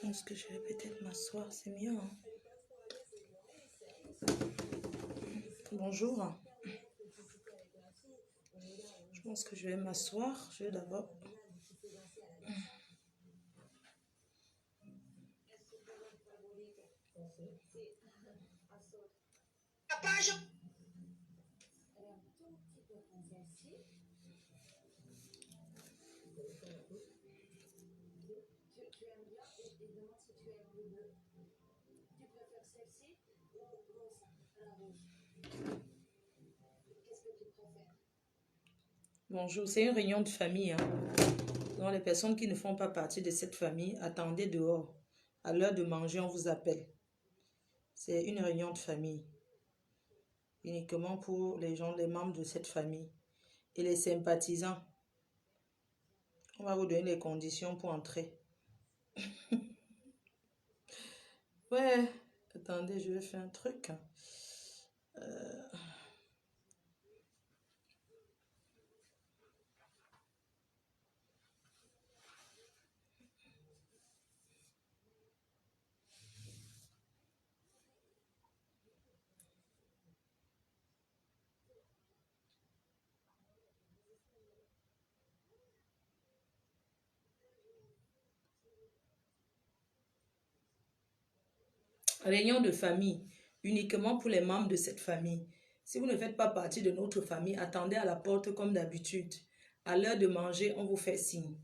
pense que je vais peut-être m'asseoir, c'est mieux. Hein. Bonjour. Je pense que je vais m'asseoir. Je vais d'abord... Bonjour, c'est une réunion de famille. Hein. Donc, les personnes qui ne font pas partie de cette famille, attendez dehors. À l'heure de manger, on vous appelle. C'est une réunion de famille. Uniquement pour les gens, les membres de cette famille. Et les sympathisants. On va vous donner les conditions pour entrer. Ouais, attendez, je vais faire un truc. Réunion de famille, uniquement pour les membres de cette famille. Si vous ne faites pas partie de notre famille, attendez à la porte comme d'habitude. À l'heure de manger, on vous fait signe.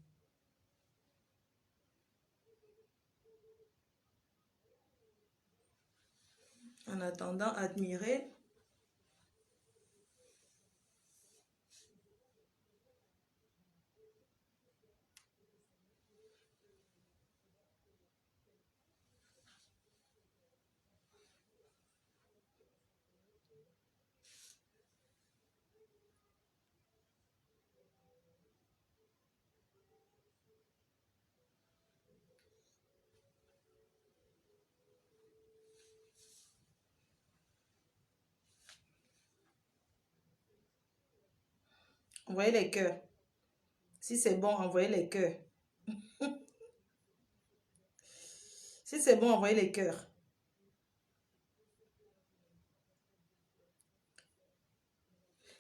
En attendant, admirez. Envoyez les cœurs. Si c'est bon, envoyez les cœurs. Si c'est bon, envoyez les cœurs.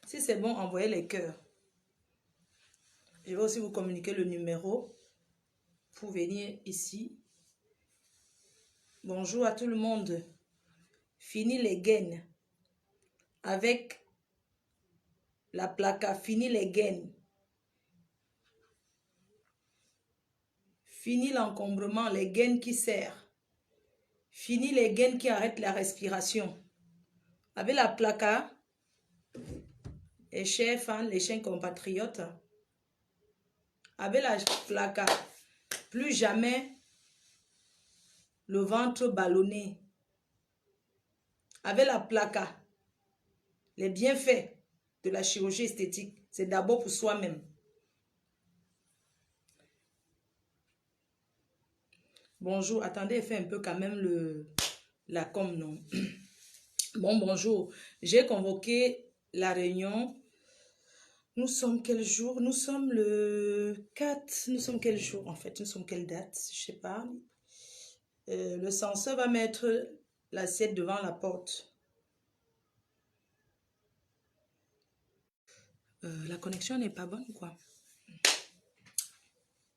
Si c'est bon, envoyez les cœurs. Je vais aussi vous communiquer le numéro pour venir ici. Bonjour à tout le monde. Fini les gaines. Avec la placa, fini les gaines. Fini l'encombrement, les gaines qui serrent. Fini les gaines qui arrêtent la respiration. Avec la placa, les chers fans, les chers compatriotes, avec la placa, plus jamais le ventre ballonné. Avec la placa, les bienfaits de la chirurgie esthétique, c'est d'abord pour soi-même. Bonjour, attendez, fais un peu quand même la com, non? Bon, bonjour. J'ai convoqué la réunion. Nous sommes quel jour? Nous sommes le 4. Nous sommes quel jour en fait? Nous sommes quelle date? Je sais pas. Le censeur va mettre l'assiette devant la porte. La connexion n'est pas bonne, quoi.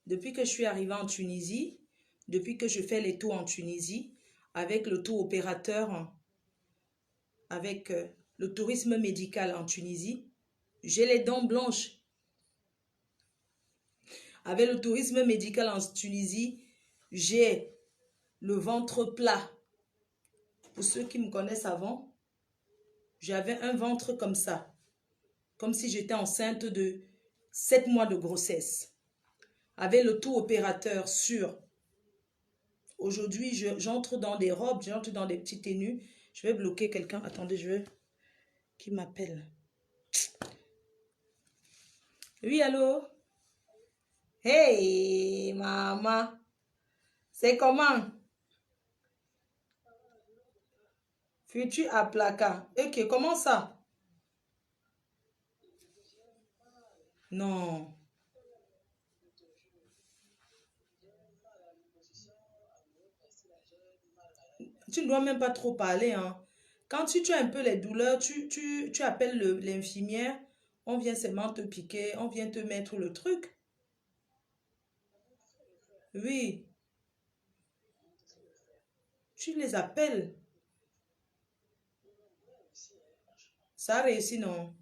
Depuis que je suis arrivée en Tunisie, depuis que je fais les tours en Tunisie, avec le tour opérateur, avec le tourisme médical en Tunisie, j'ai les dents blanches. Avec le tourisme médical en Tunisie, j'ai le ventre plat. Pour ceux qui me connaissent avant, j'avais un ventre comme ça. Comme si j'étais enceinte de 7 mois de grossesse. Avec le tour opérateur sur. Aujourd'hui, j'entre dans des robes, j'entre dans des petites tenues. Je vais bloquer quelqu'un. Attendez, je vais... Qui m'appelle? Oui, allô? Hey, maman. C'est comment? Futur à placard. Ok, comment ça? Non. Tu ne dois même pas trop parler, hein. Quand tu as un peu les douleurs, tu appelles l'infirmière, on vient seulement te piquer, on vient te mettre le truc. Oui, tu les appelles. Ça réussit, non?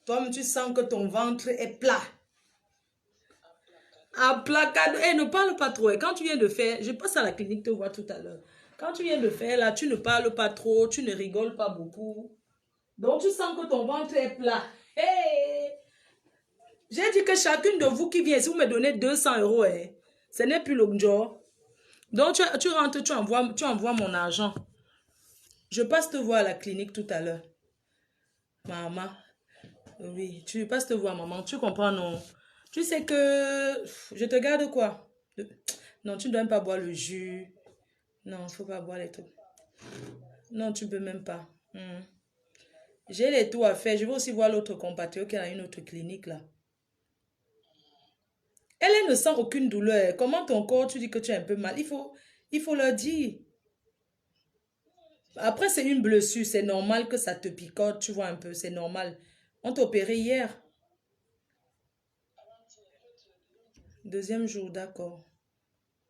Toi, tu sens que ton ventre est plat. À placard. Eh, ne parle pas trop. Et quand tu viens de faire, je passe à la clinique te voir tout à l'heure. Quand tu viens de faire, là, tu ne parles pas trop, tu ne rigoles pas beaucoup. Donc, tu sens que ton ventre est plat. Hey! J'ai dit que chacune de vous qui vient, si vous me donnez 200 euros, eh, ce n'est plus le jour. Donc, tu rentres, tu envoies mon argent. Je passe te voir à la clinique tout à l'heure. Maman. Oui, tu passes te voir, maman. Tu comprends, non? Tu sais que je te garde quoi? Non, tu ne dois même pas boire le jus. Non, il ne faut pas boire les trucs. Non, tu ne peux même pas. J'ai les tours à faire. Je vais aussi voir l'autre compatriote qui a une autre clinique là. Elle ne sent aucune douleur. Comment ton corps, tu dis que tu es un peu mal? Il faut leur dire. Après, c'est une blessure. C'est normal que ça te picote, tu vois un peu. C'est normal. On t'a opéré hier. Deuxième jour, d'accord.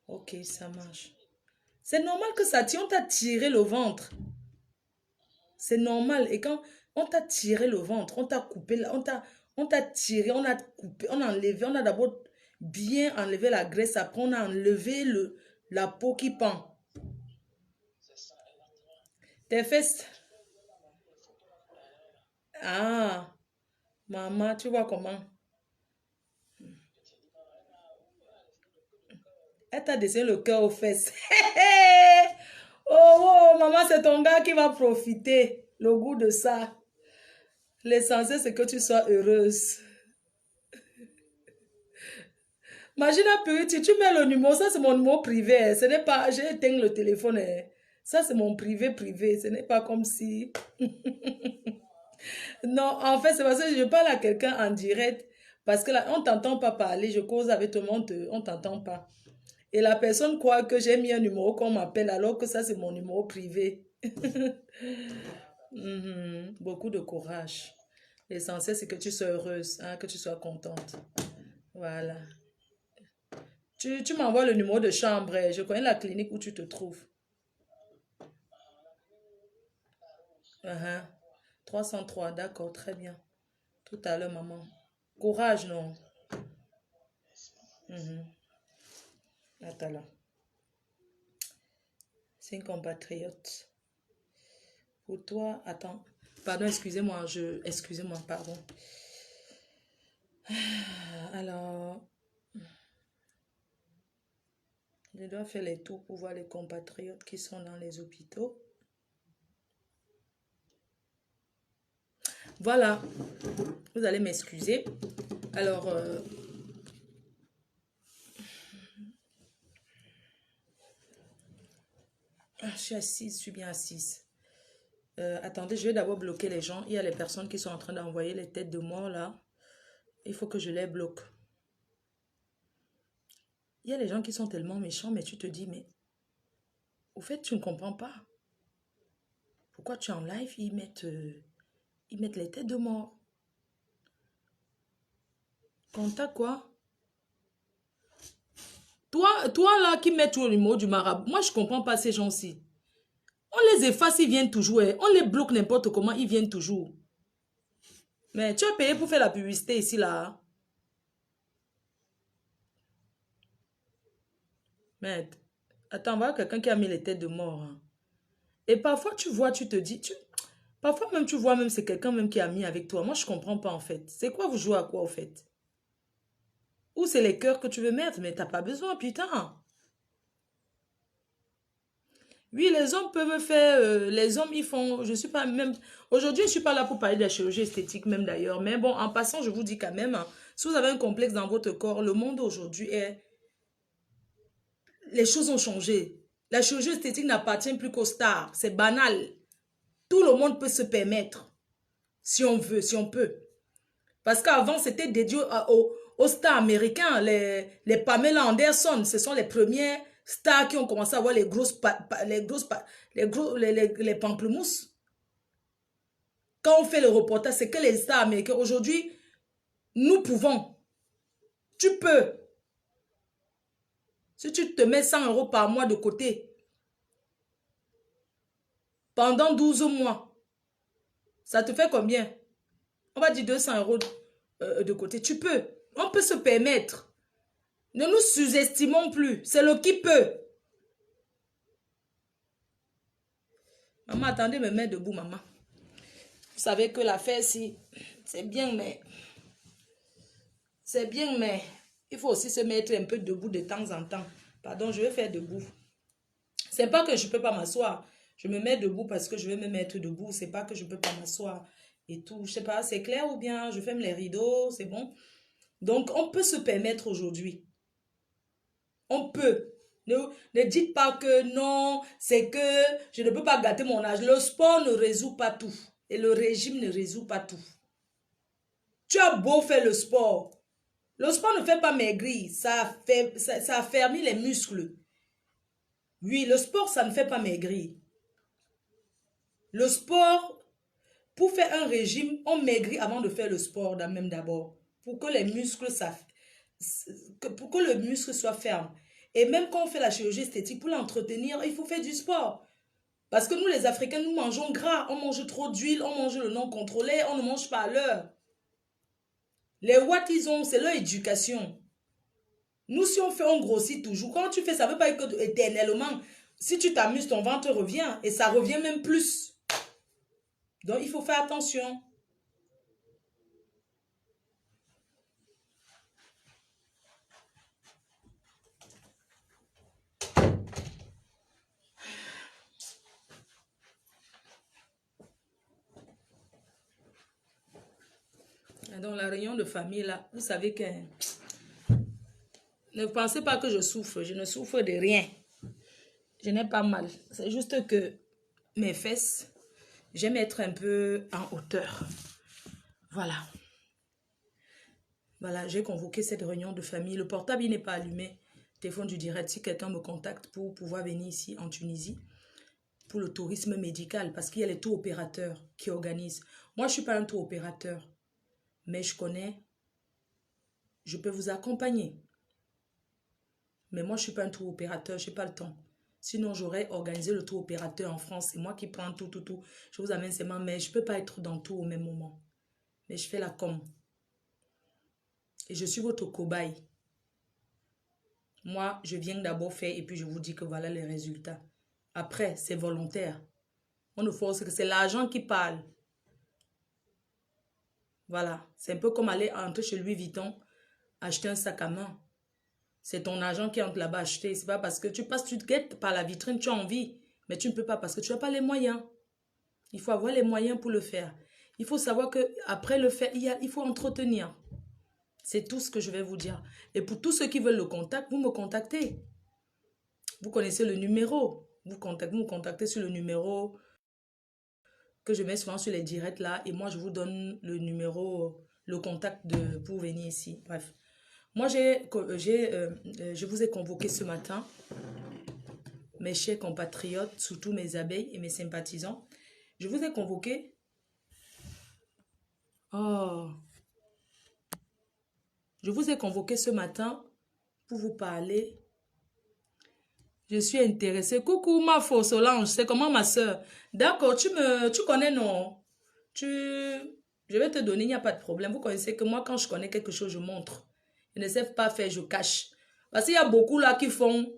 Ok, ça marche. C'est normal que ça tire. On t'a tiré le ventre. C'est normal. Et quand on t'a tiré le ventre, on t'a coupé, on t'a tiré, on a coupé, on a enlevé, on a d'abord bien enlevé la graisse, après on a enlevé la peau qui pend. Tes fesses. Ah, maman, tu vois comment? Elle t'a dessiné le cœur aux fesses. Oh, oh, maman, c'est ton gars qui va profiter. Le goût de ça. L'essentiel, c'est que tu sois heureuse. Imagine un peu, tu mets le numéro, ça c'est mon numéro privé. Ce n'est pas, j'ai éteint le téléphone. Ça c'est mon privé. Ce n'est pas comme si. Non, en fait, c'est parce que je parle à quelqu'un en direct. Parce que là, on t'entend pas parler. Je cause avec tout le monde, on t'entend pas. Et la personne croit que j'ai mis un numéro qu'on m'appelle alors que ça c'est mon numéro privé. Beaucoup de courage. L'essentiel c'est que tu sois heureuse, hein, que tu sois contente. Voilà. Tu m'envoies le numéro de chambre. Je connais la clinique où tu te trouves. 303, d'accord, très bien. Tout à l'heure, maman. Courage, non? Mhm. Attends là. C'est une compatriote. Pour toi, attends. Pardon, excusez-moi, excusez-moi, pardon. Alors, je dois faire les tours pour voir les compatriotes qui sont dans les hôpitaux. Voilà, vous allez m'excuser. Alors, je suis assise, je suis bien assise. Attendez, je vais d'abord bloquer les gens. Il y a les personnes qui sont en train d'envoyer les têtes de mort là. Il faut que je les bloque. Il y a les gens qui sont tellement méchants, mais tu te dis, mais au fait, tu ne comprends pas. Pourquoi tu es en live, ils mettent les têtes de mort. Contact quoi? Toi là qui mets toujours le mot du marabout, moi je comprends pas ces gens-ci. On les efface, ils viennent toujours. On les bloque n'importe comment, ils viennent toujours. Mais tu as payé pour faire la publicité ici là. Mais attends, voilà quelqu'un qui a mis les têtes de mort. Hein. Et parfois tu vois, tu te dis, parfois même tu vois même c'est quelqu'un même qui a mis avec toi. Moi je comprends pas en fait. C'est quoi vous jouez à quoi au fait? Ou c'est les cœurs que tu veux mettre, mais t'as pas besoin, putain. Oui, les hommes peuvent faire, les hommes ils font, je suis pas même, aujourd'hui je suis pas là pour parler de la chirurgie esthétique même d'ailleurs, mais bon, en passant, je vous dis quand même, hein, si vous avez un complexe dans votre corps, le monde aujourd'hui est, les choses ont changé. La chirurgie esthétique n'appartient plus qu'aux stars, c'est banal. Tout le monde peut se permettre, si on veut, si on peut. Parce qu'avant, c'était dédié aux stars américains, les Pamela Anderson, ce sont les premières stars qui ont commencé à avoir les les pamplemousses. Quand on fait le reportage, c'est que les stars américains. Aujourd'hui, nous pouvons. Tu peux. Si tu te mets 100 € par mois de côté, pendant 12 mois, ça te fait combien? On va dire 200 € de côté. Tu peux. On peut se permettre. Ne nous sous-estimons plus. C'est le qui peut. Maman, attendez, me mettre debout, maman. Vous savez que l'affaire, si, c'est bien, mais... C'est bien, mais... Il faut aussi se mettre un peu debout de temps en temps. Pardon, je vais faire debout. C'est pas que je peux pas m'asseoir. Je me mets debout parce que je vais me mettre debout. C'est pas que je peux pas m'asseoir et tout. Je sais pas, c'est clair ou bien je ferme les rideaux, c'est bon. Donc, on peut se permettre aujourd'hui. On peut. Ne dites pas que non, c'est que je ne peux pas gâter mon âge. Le sport ne résout pas tout. Et le régime ne résout pas tout. Tu as beau faire le sport. Le sport ne fait pas maigrir. Ça affermit les muscles. Oui, le sport, ça ne fait pas maigrir. Le sport, pour faire un régime, on maigrit avant de faire le sport même d'abord. Pour que les muscles, pour que le muscle soit ferme. Et même quand on fait la chirurgie esthétique, pour l'entretenir, il faut faire du sport. Parce que nous, les Africains, nous mangeons gras. On mange trop d'huile, on mange le non contrôlé, on ne mange pas à l'heure. Les watts, ils ont, c'est leur éducation. Nous, si on fait, on grossit toujours. Quand tu fais, ça ne veut pas dire que éternellement, si tu t'amuses, ton ventre revient. Et ça revient même plus. Donc, il faut faire attention. Dans la réunion de famille, là, vous savez que... Ne pensez pas que je souffre. Je ne souffre de rien. Je n'ai pas mal. C'est juste que mes fesses, j'aime être un peu en hauteur. Voilà. Voilà, j'ai convoqué cette réunion de famille. Le portable, il n'est pas allumé. Téléphone du direct, si quelqu'un me contacte pour pouvoir venir ici en Tunisie, pour le tourisme médical, parce qu'il y a les tours opérateurs qui organisent. Moi, je ne suis pas un tour opérateur, mais je connais, je peux vous accompagner. Mais moi, je ne suis pas un tour opérateur, je n'ai pas le temps. Sinon, j'aurais organisé le tour opérateur en France. C'est moi qui prends tout. Je vous amène seulement, mais je ne peux pas être dans tout au même moment. Mais je fais la com. Et je suis votre cobaye. Moi, je viens d'abord faire et puis je vous dis que voilà les résultats. Après, c'est volontaire. On ne force que c'est l'argent qui parle. Voilà. C'est un peu comme aller entrer chez Louis Vuitton, acheter un sac à main. C'est ton argent qui entre là-bas acheter. C'est pas parce que tu passes, tu te guettes par la vitrine, tu as envie. Mais tu ne peux pas parce que tu n'as pas les moyens. Il faut avoir les moyens pour le faire. Il faut savoir qu'après le faire, il faut entretenir. C'est tout ce que je vais vous dire. Et pour tous ceux qui veulent le contact, vous me contactez. Vous connaissez le numéro. Vous me contactez sur le numéro que je mets souvent sur les directs là. Et moi, je vous donne le numéro, le contact pour venir ici. Bref. Moi, je vous ai convoqué ce matin, mes chers compatriotes, surtout mes abeilles et mes sympathisants. Je vous ai convoqué. Oh. Je vous ai convoqué ce matin pour vous parler. Je suis intéressée. Coucou, ma fausse Solange. C'est comment ma soeur? D'accord, tu connais, non? Je vais te donner, il n'y a pas de problème. Vous connaissez que moi, quand je connais quelque chose, je montre. Je ne sais pas faire, je cache. Parce qu'il y a beaucoup là qui font...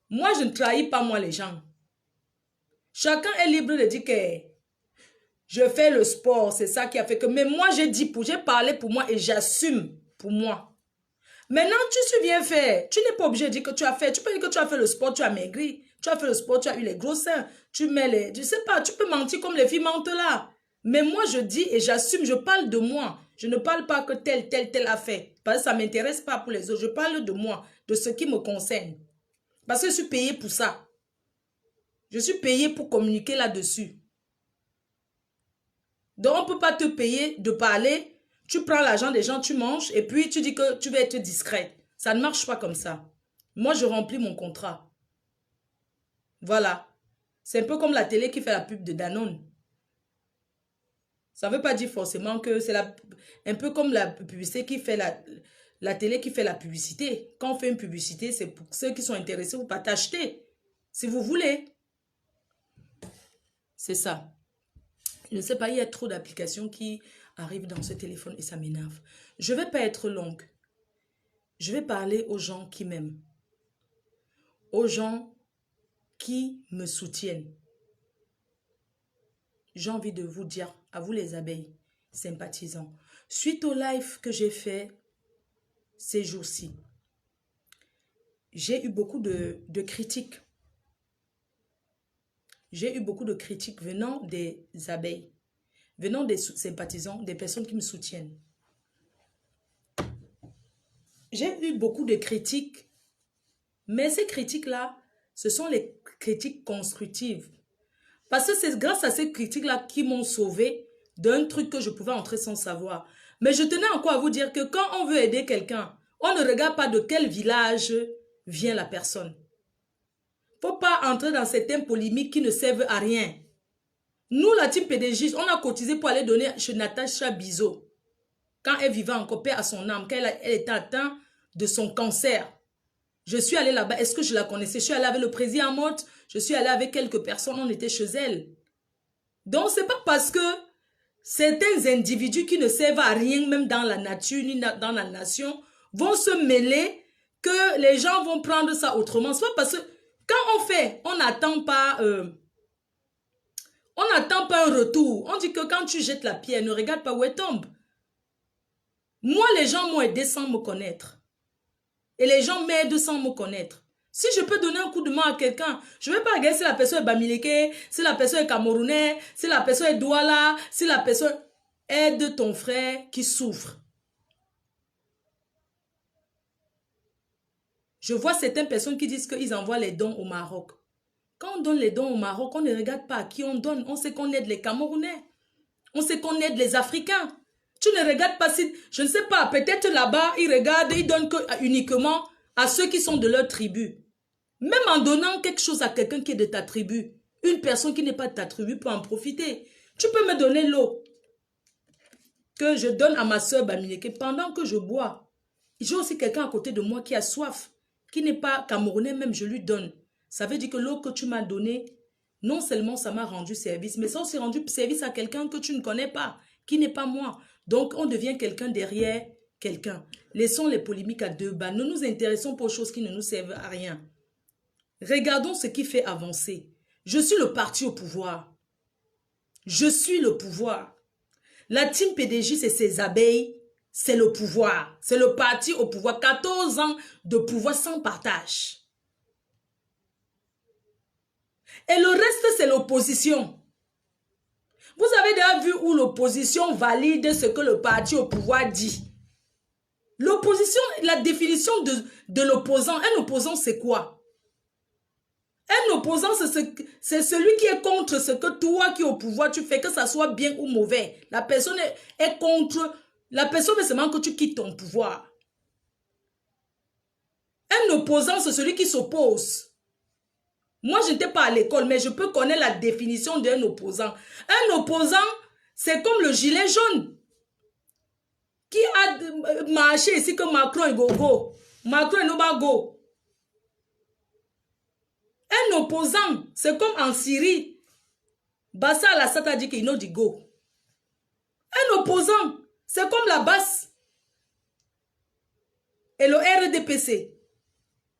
Moi, je ne trahis pas, moi, les gens. Chacun est libre de dire que je fais le sport. C'est ça qui a fait que... Mais moi, j'ai parlé pour moi et j'assume pour moi. Maintenant, tu viens faire. Tu n'es pas obligé de dire que tu as fait. Tu peux dire que tu as fait le sport, tu as maigri. Tu as fait le sport, tu as eu les gros seins. Tu mets les... Je sais pas, tu peux mentir comme les filles mentent là. Mais moi, je dis et j'assume, je parle de moi. Je ne parle pas que tel a fait. Parce que ça ne m'intéresse pas pour les autres. Je parle de moi, de ce qui me concerne. Parce que je suis payée pour ça. Je suis payée pour communiquer là-dessus. Donc, on ne peut pas te payer de parler. Tu prends l'argent des gens, tu manges et puis tu dis que tu vas être discret. Ça ne marche pas comme ça. Moi, je remplis mon contrat. Voilà. C'est un peu comme la télé qui fait la pub de Danone. Ça ne veut pas dire forcément que c'est un peu comme la publicité qui fait la télé qui fait la publicité. Quand on fait une publicité, c'est pour ceux qui sont intéressés ou pas t'acheter. Si vous voulez. C'est ça. Je ne sais pas, il y a trop d'applications qui arrivent dans ce téléphone et ça m'énerve. Je ne vais pas être longue. Je vais parler aux gens qui m'aiment. Aux gens qui me soutiennent. J'ai envie de vous dire, à vous les abeilles, sympathisants, suite au live que j'ai fait ces jours-ci, j'ai eu beaucoup de critiques. J'ai eu beaucoup de critiques venant des abeilles, venant des sympathisants, des personnes qui me soutiennent. J'ai eu beaucoup de critiques, mais ces critiques-là, ce sont les critiques constructives. Parce que c'est grâce à ces critiques-là qui m'ont sauvé d'un truc que je pouvais entrer sans savoir. Mais je tenais encore à vous dire que quand on veut aider quelqu'un, on ne regarde pas de quel village vient la personne. Il ne faut pas entrer dans certaines polémiques qui ne servent à rien. Nous, la team PDG, on a cotisé pour aller donner chez Natacha Bizot. Quand elle vivait encore, paix à son âme, quand elle était atteinte de son cancer. Je suis allée là-bas. Est-ce que je la connaissais? Je suis allée avec le président Amot. Je suis allée avec quelques personnes. On était chez elle. Donc, ce n'est pas parce que certains individus qui ne servent à rien, même dans la nature, ni dans la nation, vont se mêler, que les gens vont prendre ça autrement. Ce n'est pas parce que quand on fait, on n'attend pas un retour. On dit que quand tu jettes la pierre, ne regarde pas où elle tombe. Moi, les gens m'ont aidé sans me connaître. Et les gens m'aident sans me connaître. Si je peux donner un coup de main à quelqu'un, je ne vais pas regarder si la personne est bamileke, si la personne est camerounais, si la personne est douala, si la personne aide ton frère qui souffre. Je vois certaines personnes qui disent qu'ils envoient les dons au Maroc. Quand on donne les dons au Maroc, on ne regarde pas à qui on donne. On sait qu'on aide les Camerounais. On sait qu'on aide les Africains. Tu ne regardes pas si... Je ne sais pas, peut-être là-bas, ils regardent, ils donnent uniquement à ceux qui sont de leur tribu. Même en donnant quelque chose à quelqu'un qui est de ta tribu, une personne qui n'est pas de ta tribu peut en profiter. Tu peux me donner l'eau que je donne à ma soeur Bamileke pendant que je bois. J'ai aussi quelqu'un à côté de moi qui a soif, qui n'est pas camerounais même, je lui donne. Ça veut dire que l'eau que tu m'as donnée, non seulement ça m'a rendu service, mais ça a aussi rendu service à quelqu'un que tu ne connais pas, qui n'est pas moi. Donc on devient quelqu'un derrière quelqu'un. Laissons les polémiques à deux bas. Ne nous intéressons pas aux choses qui ne nous servent à rien. Regardons ce qui fait avancer. Je suis le parti au pouvoir. Je suis le pouvoir. La team PDG, c'est ses abeilles, c'est le pouvoir. C'est le parti au pouvoir. 14 ans de pouvoir sans partage. Et le reste, c'est l'opposition. Vous avez déjà vu où l'opposition valide ce que le parti au pouvoir dit. L'opposition, la définition de l'opposant. Un opposant, c'est quoi? Un opposant, c'est celui qui est contre ce que toi qui es au pouvoir, tu fais, que ça soit bien ou mauvais. La personne est contre, la personne veut seulement que tu quittes ton pouvoir. Un opposant, c'est celui qui s'oppose. Moi, je n'étais pas à l'école, mais je peux connaître la définition d'un opposant. Un opposant, c'est comme le gilet jaune qui a marché ici que Macron est go. Macron est no go. Un opposant, c'est comme en Syrie. Bassa al-Assad a dit qu'il n'a dit go. Un opposant, c'est comme la BAS et le RDPC.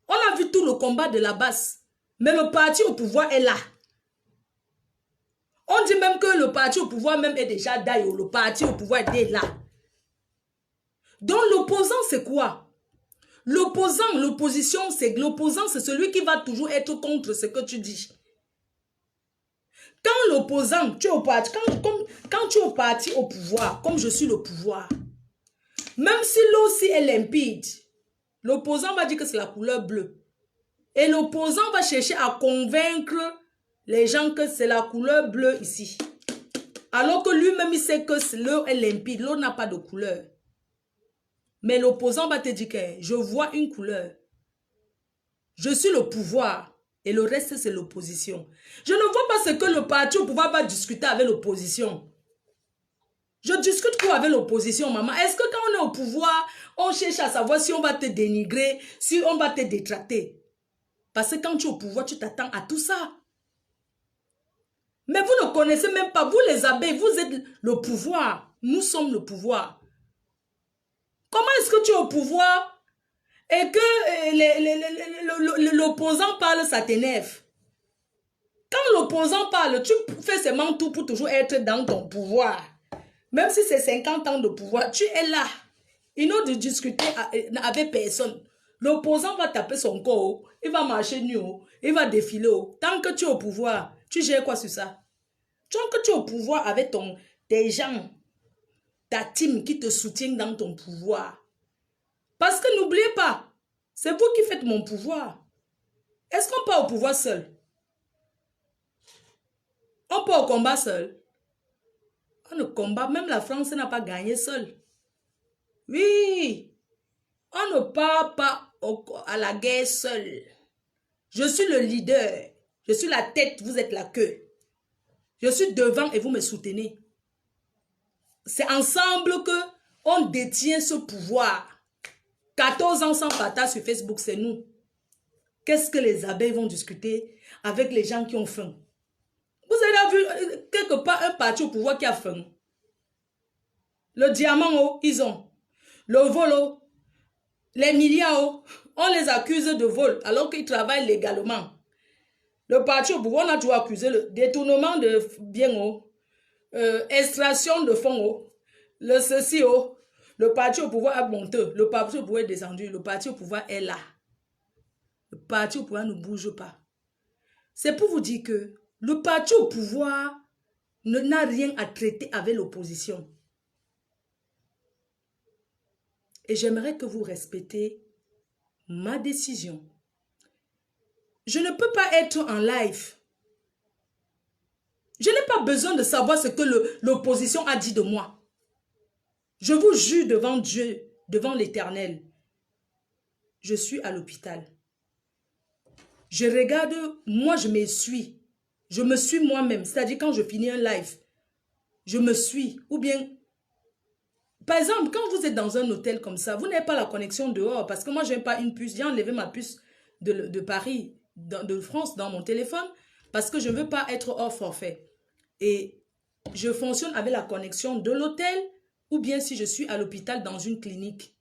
On a vu tout le combat de la BAS. Mais le parti au pouvoir est là. On dit même que le parti au pouvoir même est déjà d'ailleurs. Le parti au pouvoir est là. Donc l'opposant, c'est quoi? L'opposant, l'opposition, c'est l'opposant, c'est celui qui va toujours être contre ce que tu dis. Quand l'opposant, tu es au parti, quand tu es au parti au pouvoir, comme je suis le pouvoir, même si l'eau si est limpide, l'opposant va dire que c'est la couleur bleue. Et l'opposant va chercher à convaincre les gens que c'est la couleur bleue ici. Alors que lui-même, il sait que l'eau est limpide, l'eau n'a pas de couleur. Mais l'opposant va te dire que je vois une couleur. Je suis le pouvoir. Et le reste, c'est l'opposition. Je ne vois pas ce que le parti au pouvoir va discuter avec l'opposition. Je discute quoi avec l'opposition, maman? Est-ce que quand on est au pouvoir, on cherche à savoir si on va te dénigrer, si on va te détracter? Parce que quand tu es au pouvoir, tu t'attends à tout ça. Mais vous ne connaissez même pas, vous les abeilles, vous êtes le pouvoir. Nous sommes le pouvoir. Comment est-ce que tu es au pouvoir et que l'opposant parle, ça t'énerve? Quand l'opposant parle, tu fais seulement tout pour toujours être dans ton pouvoir. Même si c'est 50 ans de pouvoir, tu es là. Il n'a de discuter avec personne. L'opposant va taper son corps, il va marcher nu, il va défiler. Tant que tu es au pouvoir, tu gères quoi sur ça? Tant que tu es au pouvoir avec tes gens, ta team qui te soutient dans ton pouvoir. Parce que n'oubliez pas, c'est vous qui faites mon pouvoir. Est-ce qu'on part au pouvoir seul? On part au combat seul? On ne combat, même la France n'a pas gagné seule. Oui, on ne part pas à la guerre seul. Je suis le leader. Je suis la tête, vous êtes la queue. Je suis devant et vous me soutenez. C'est ensemble que on détient ce pouvoir. 14 ans sans partage sur Facebook, c'est nous. Qu'est-ce que les abeilles vont discuter avec les gens qui ont faim? Vous avez vu quelque part un parti au pouvoir qui a faim? Le diamant, oh, ils ont. Le vol, oh, les milliards, oh, on les accuse de vol alors qu'ils travaillent légalement. Le parti au pouvoir, on a toujours accusé le détournement de biens, oh, extraction de fonds, oh, le ceci, oh. Le parti au pouvoir a monté, le parti au pouvoir est descendu, le parti au pouvoir est là. Le parti au pouvoir ne bouge pas. C'est pour vous dire que le parti au pouvoir n'a rien à traiter avec l'opposition. Et j'aimerais que vous respectez ma décision. Je ne peux pas être en live. Je n'ai pas besoin de savoir ce que l'opposition a dit de moi. Je vous jure devant Dieu, devant l'Éternel. Je suis à l'hôpital. Je regarde, moi je me suis. Je me suis moi-même. C'est-à-dire quand je finis un live, je me suis. Ou bien, par exemple, quand vous êtes dans un hôtel comme ça, vous n'avez pas la connexion dehors. Parce que moi, je n'ai pas une puce. J'ai enlevé ma puce de Paris, de France, dans mon téléphone. Parce que je ne veux pas être hors forfait. Et je fonctionne avec la connexion de l'hôtel ou bien si je suis à l'hôpital dans une clinique.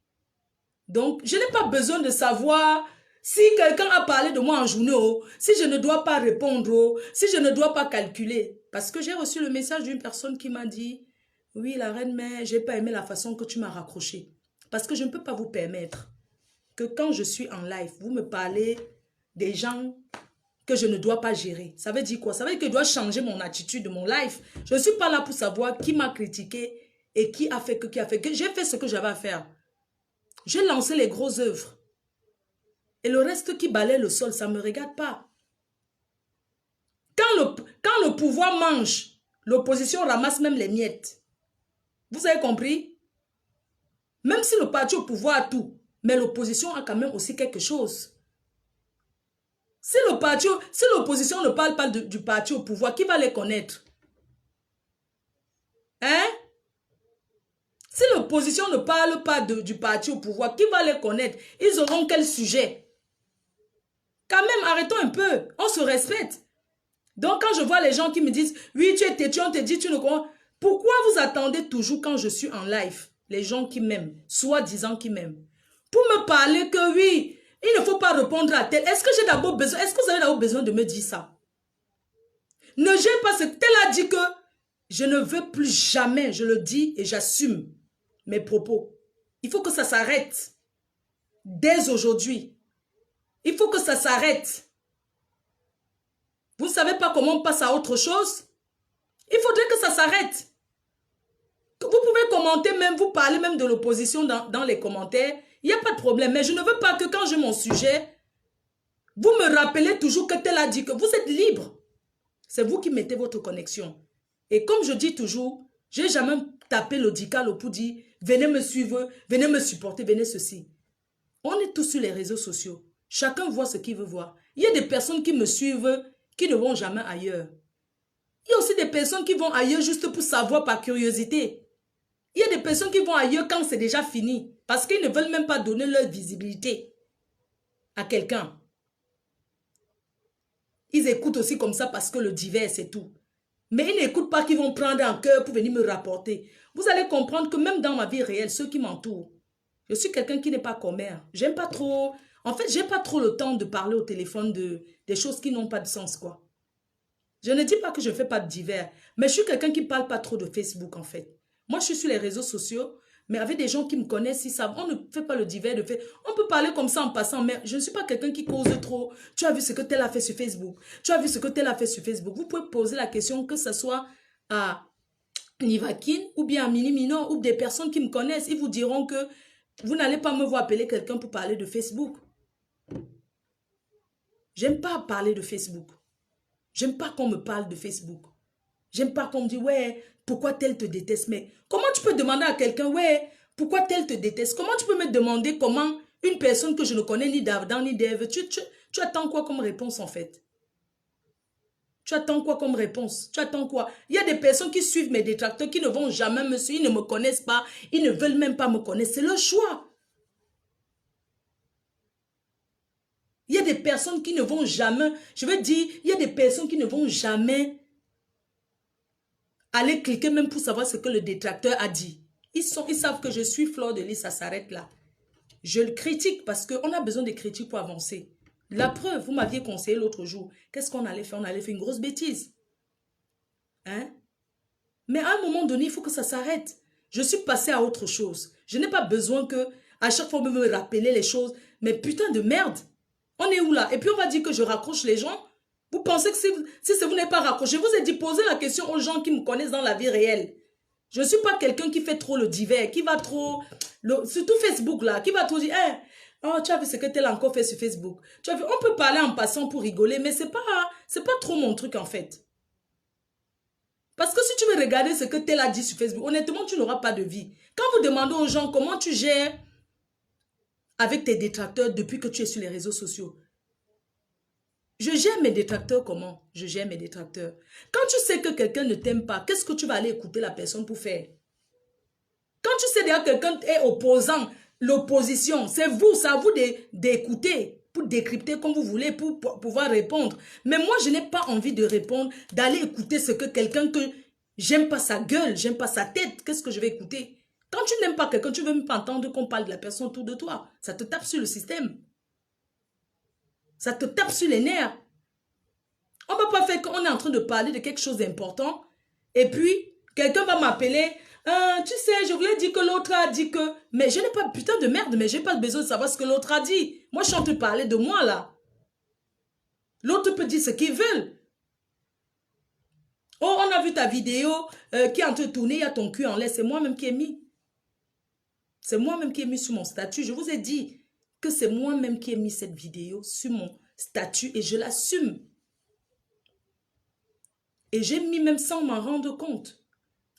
Donc, je n'ai pas besoin de savoir si quelqu'un a parlé de moi en journée, si je ne dois pas répondre, si je ne dois pas calculer. Parce que j'ai reçu le message d'une personne qui m'a dit, oui, la reine mère, je n'ai pas aimé la façon que tu m'as raccroché. Parce que je ne peux pas vous permettre que quand je suis en live, vous me parlez des gens que je ne dois pas gérer. Ça veut dire quoi? Ça veut dire que je dois changer mon attitude de mon live. Je ne suis pas là pour savoir qui m'a critiqué et qui a fait qui a fait que. J'ai fait ce que j'avais à faire. J'ai lancé les grosses œuvres. Et le reste qui balaie le sol, ça ne me regarde pas. Quand le pouvoir mange, l'opposition ramasse même les miettes. Vous avez compris? Même si le parti au pouvoir a tout, mais l'opposition a quand même aussi quelque chose. Si l'opposition ne parle pas du parti au pouvoir, qui va les connaître? Hein? Si l'opposition ne parle pas du parti au pouvoir, qui va les connaître? Ils auront quel sujet? Quand même, arrêtons un peu. On se respecte. Donc, quand je vois les gens qui me disent, oui, tu es têtu, on te dit, tu ne comprends. Pourquoi vous attendez toujours quand je suis en live, les gens qui m'aiment, soi-disant qui m'aiment, pour me parler que oui, il ne faut pas répondre à tel. Est-ce que j'ai d'abord besoin, est-ce que vous avez d'abord besoin de me dire ça? Ne gêne pas ce que tel a dit que je ne veux plus jamais, je le dis et j'assume mes propos. Il faut que ça s'arrête. Dès aujourd'hui. Il faut que ça s'arrête. Vous ne savez pas comment on passe à autre chose? Il faudrait que ça s'arrête. Vous pouvez commenter même, vous parlez même de l'opposition dans les commentaires. Il n'y a pas de problème. Mais je ne veux pas que quand j'ai mon sujet, vous me rappelez toujours que tel a dit que vous êtes libre. C'est vous qui mettez votre connexion. Et comme je dis toujours, je n'ai jamais tapé le dical pour dire venez me suivre, venez me supporter, venez ceci. On est tous sur les réseaux sociaux. Chacun voit ce qu'il veut voir. Il y a des personnes qui me suivent, qui ne vont jamais ailleurs. Il y a aussi des personnes qui vont ailleurs juste pour savoir par curiosité. Il y a des personnes qui vont ailleurs quand c'est déjà fini. Parce qu'ils ne veulent même pas donner leur visibilité à quelqu'un. Ils écoutent aussi comme ça parce que le divers, c'est tout. Mais ils n'écoutent pas qu'ils vont prendre en cœur pour venir me rapporter. Vous allez comprendre que même dans ma vie réelle, ceux qui m'entourent, je suis quelqu'un qui n'est pas commère. J'aime pas trop... En fait, j'ai pas trop le temps de parler au téléphone des choses qui n'ont pas de sens, quoi. Je ne dis pas que je ne fais pas de divers, mais je suis quelqu'un qui ne parle pas trop de Facebook, en fait. Moi, je suis sur les réseaux sociaux, mais avec des gens qui me connaissent, ils savent, on ne fait pas le divers de fait. On peut parler comme ça en passant, mais je ne suis pas quelqu'un qui cause trop. Tu as vu ce que tel a fait sur Facebook. Tu as vu ce que tel a fait sur Facebook. Vous pouvez poser la question, que ce soit à Nivakin ou bien à Mini Mino ou des personnes qui me connaissent. Ils vous diront que vous n'allez pas me voir appeler quelqu'un pour parler de Facebook. J'aime pas parler de Facebook. J'aime pas qu'on me parle de Facebook. J'aime pas qu'on me dise, ouais, pourquoi tel te déteste? Mais comment tu peux demander à quelqu'un, ouais, pourquoi tel te déteste? Comment tu peux me demander comment une personne que je ne connais ni d'Adam ni d'Ève, tu attends quoi comme réponse en fait? Tu attends quoi comme réponse? Tu attends quoi? Il y a des personnes qui suivent mes détracteurs, qui ne vont jamais me suivre, ils ne me connaissent pas, ils ne veulent même pas me connaître. C'est leur choix. Il y a des personnes qui ne vont jamais, je veux dire, il y a des personnes qui ne vont jamais aller cliquer même pour savoir ce que le détracteur a dit. Ils savent que je suis Fleur de Lys, ça s'arrête là. Je le critique parce qu'on a besoin de critiques pour avancer. La preuve, vous m'aviez conseillé l'autre jour. Qu'est-ce qu'on allait faire? On allait faire une grosse bêtise. Hein? Mais à un moment donné, il faut que ça s'arrête. Je suis passée à autre chose. Je n'ai pas besoin que, à chaque fois, on me rappeler les choses. Mais putain de merde. On est où là? Et puis on va dire que je raccroche les gens. Vous pensez que si vous n'êtes pas raccroché, je vous ai dit poser la question aux gens qui me connaissent dans la vie réelle. Je ne suis pas quelqu'un qui fait trop le divers, qui va trop... surtout Facebook là, qui va trop dire, hey, oh, tu as vu ce que tel encore fait sur Facebook. Tu as vu, on peut parler en passant pour rigoler, mais c'est pas trop mon truc en fait. Parce que si tu veux regarder ce que tel a dit sur Facebook, honnêtement, tu n'auras pas de vie. Quand vous demandez aux gens comment tu gères avec tes détracteurs depuis que tu es sur les réseaux sociaux, je gère mes détracteurs comment? Je gère mes détracteurs. Quand tu sais que quelqu'un ne t'aime pas, qu'est-ce que tu vas aller écouter la personne pour faire? Quand tu sais déjà que quelqu'un est opposant, l'opposition, c'est à vous d'écouter, pour décrypter comme vous voulez, pour pouvoir répondre. Mais moi, je n'ai pas envie de répondre, d'aller écouter ce que quelqu'un que j'aime pas sa gueule, j'aime pas sa tête, qu'est-ce que je vais écouter? Quand tu n'aimes pas quelqu'un, tu ne veux même pas entendre qu'on parle de la personne autour de toi. Ça te tape sur le système. Ça te tape sur les nerfs. On ne va pas faire qu'on est en train de parler de quelque chose d'important. Et puis, quelqu'un va m'appeler. Tu sais, je voulais dire que l'autre a dit que... Mais je n'ai pas putain de merde, mais je n'ai pas besoin de savoir ce que l'autre a dit. Moi, je suis en train de parler de moi, là. L'autre peut dire ce qu'il veut. Oh, on a vu ta vidéo qui est en train de tourner, il y a ton cul en l'air. C'est moi-même qui ai mis. C'est moi-même qui ai mis sur mon statut. Je vous ai dit que c'est moi-même qui ai mis cette vidéo sur mon statut et je l'assume. Et j'ai mis même sans m'en rendre compte.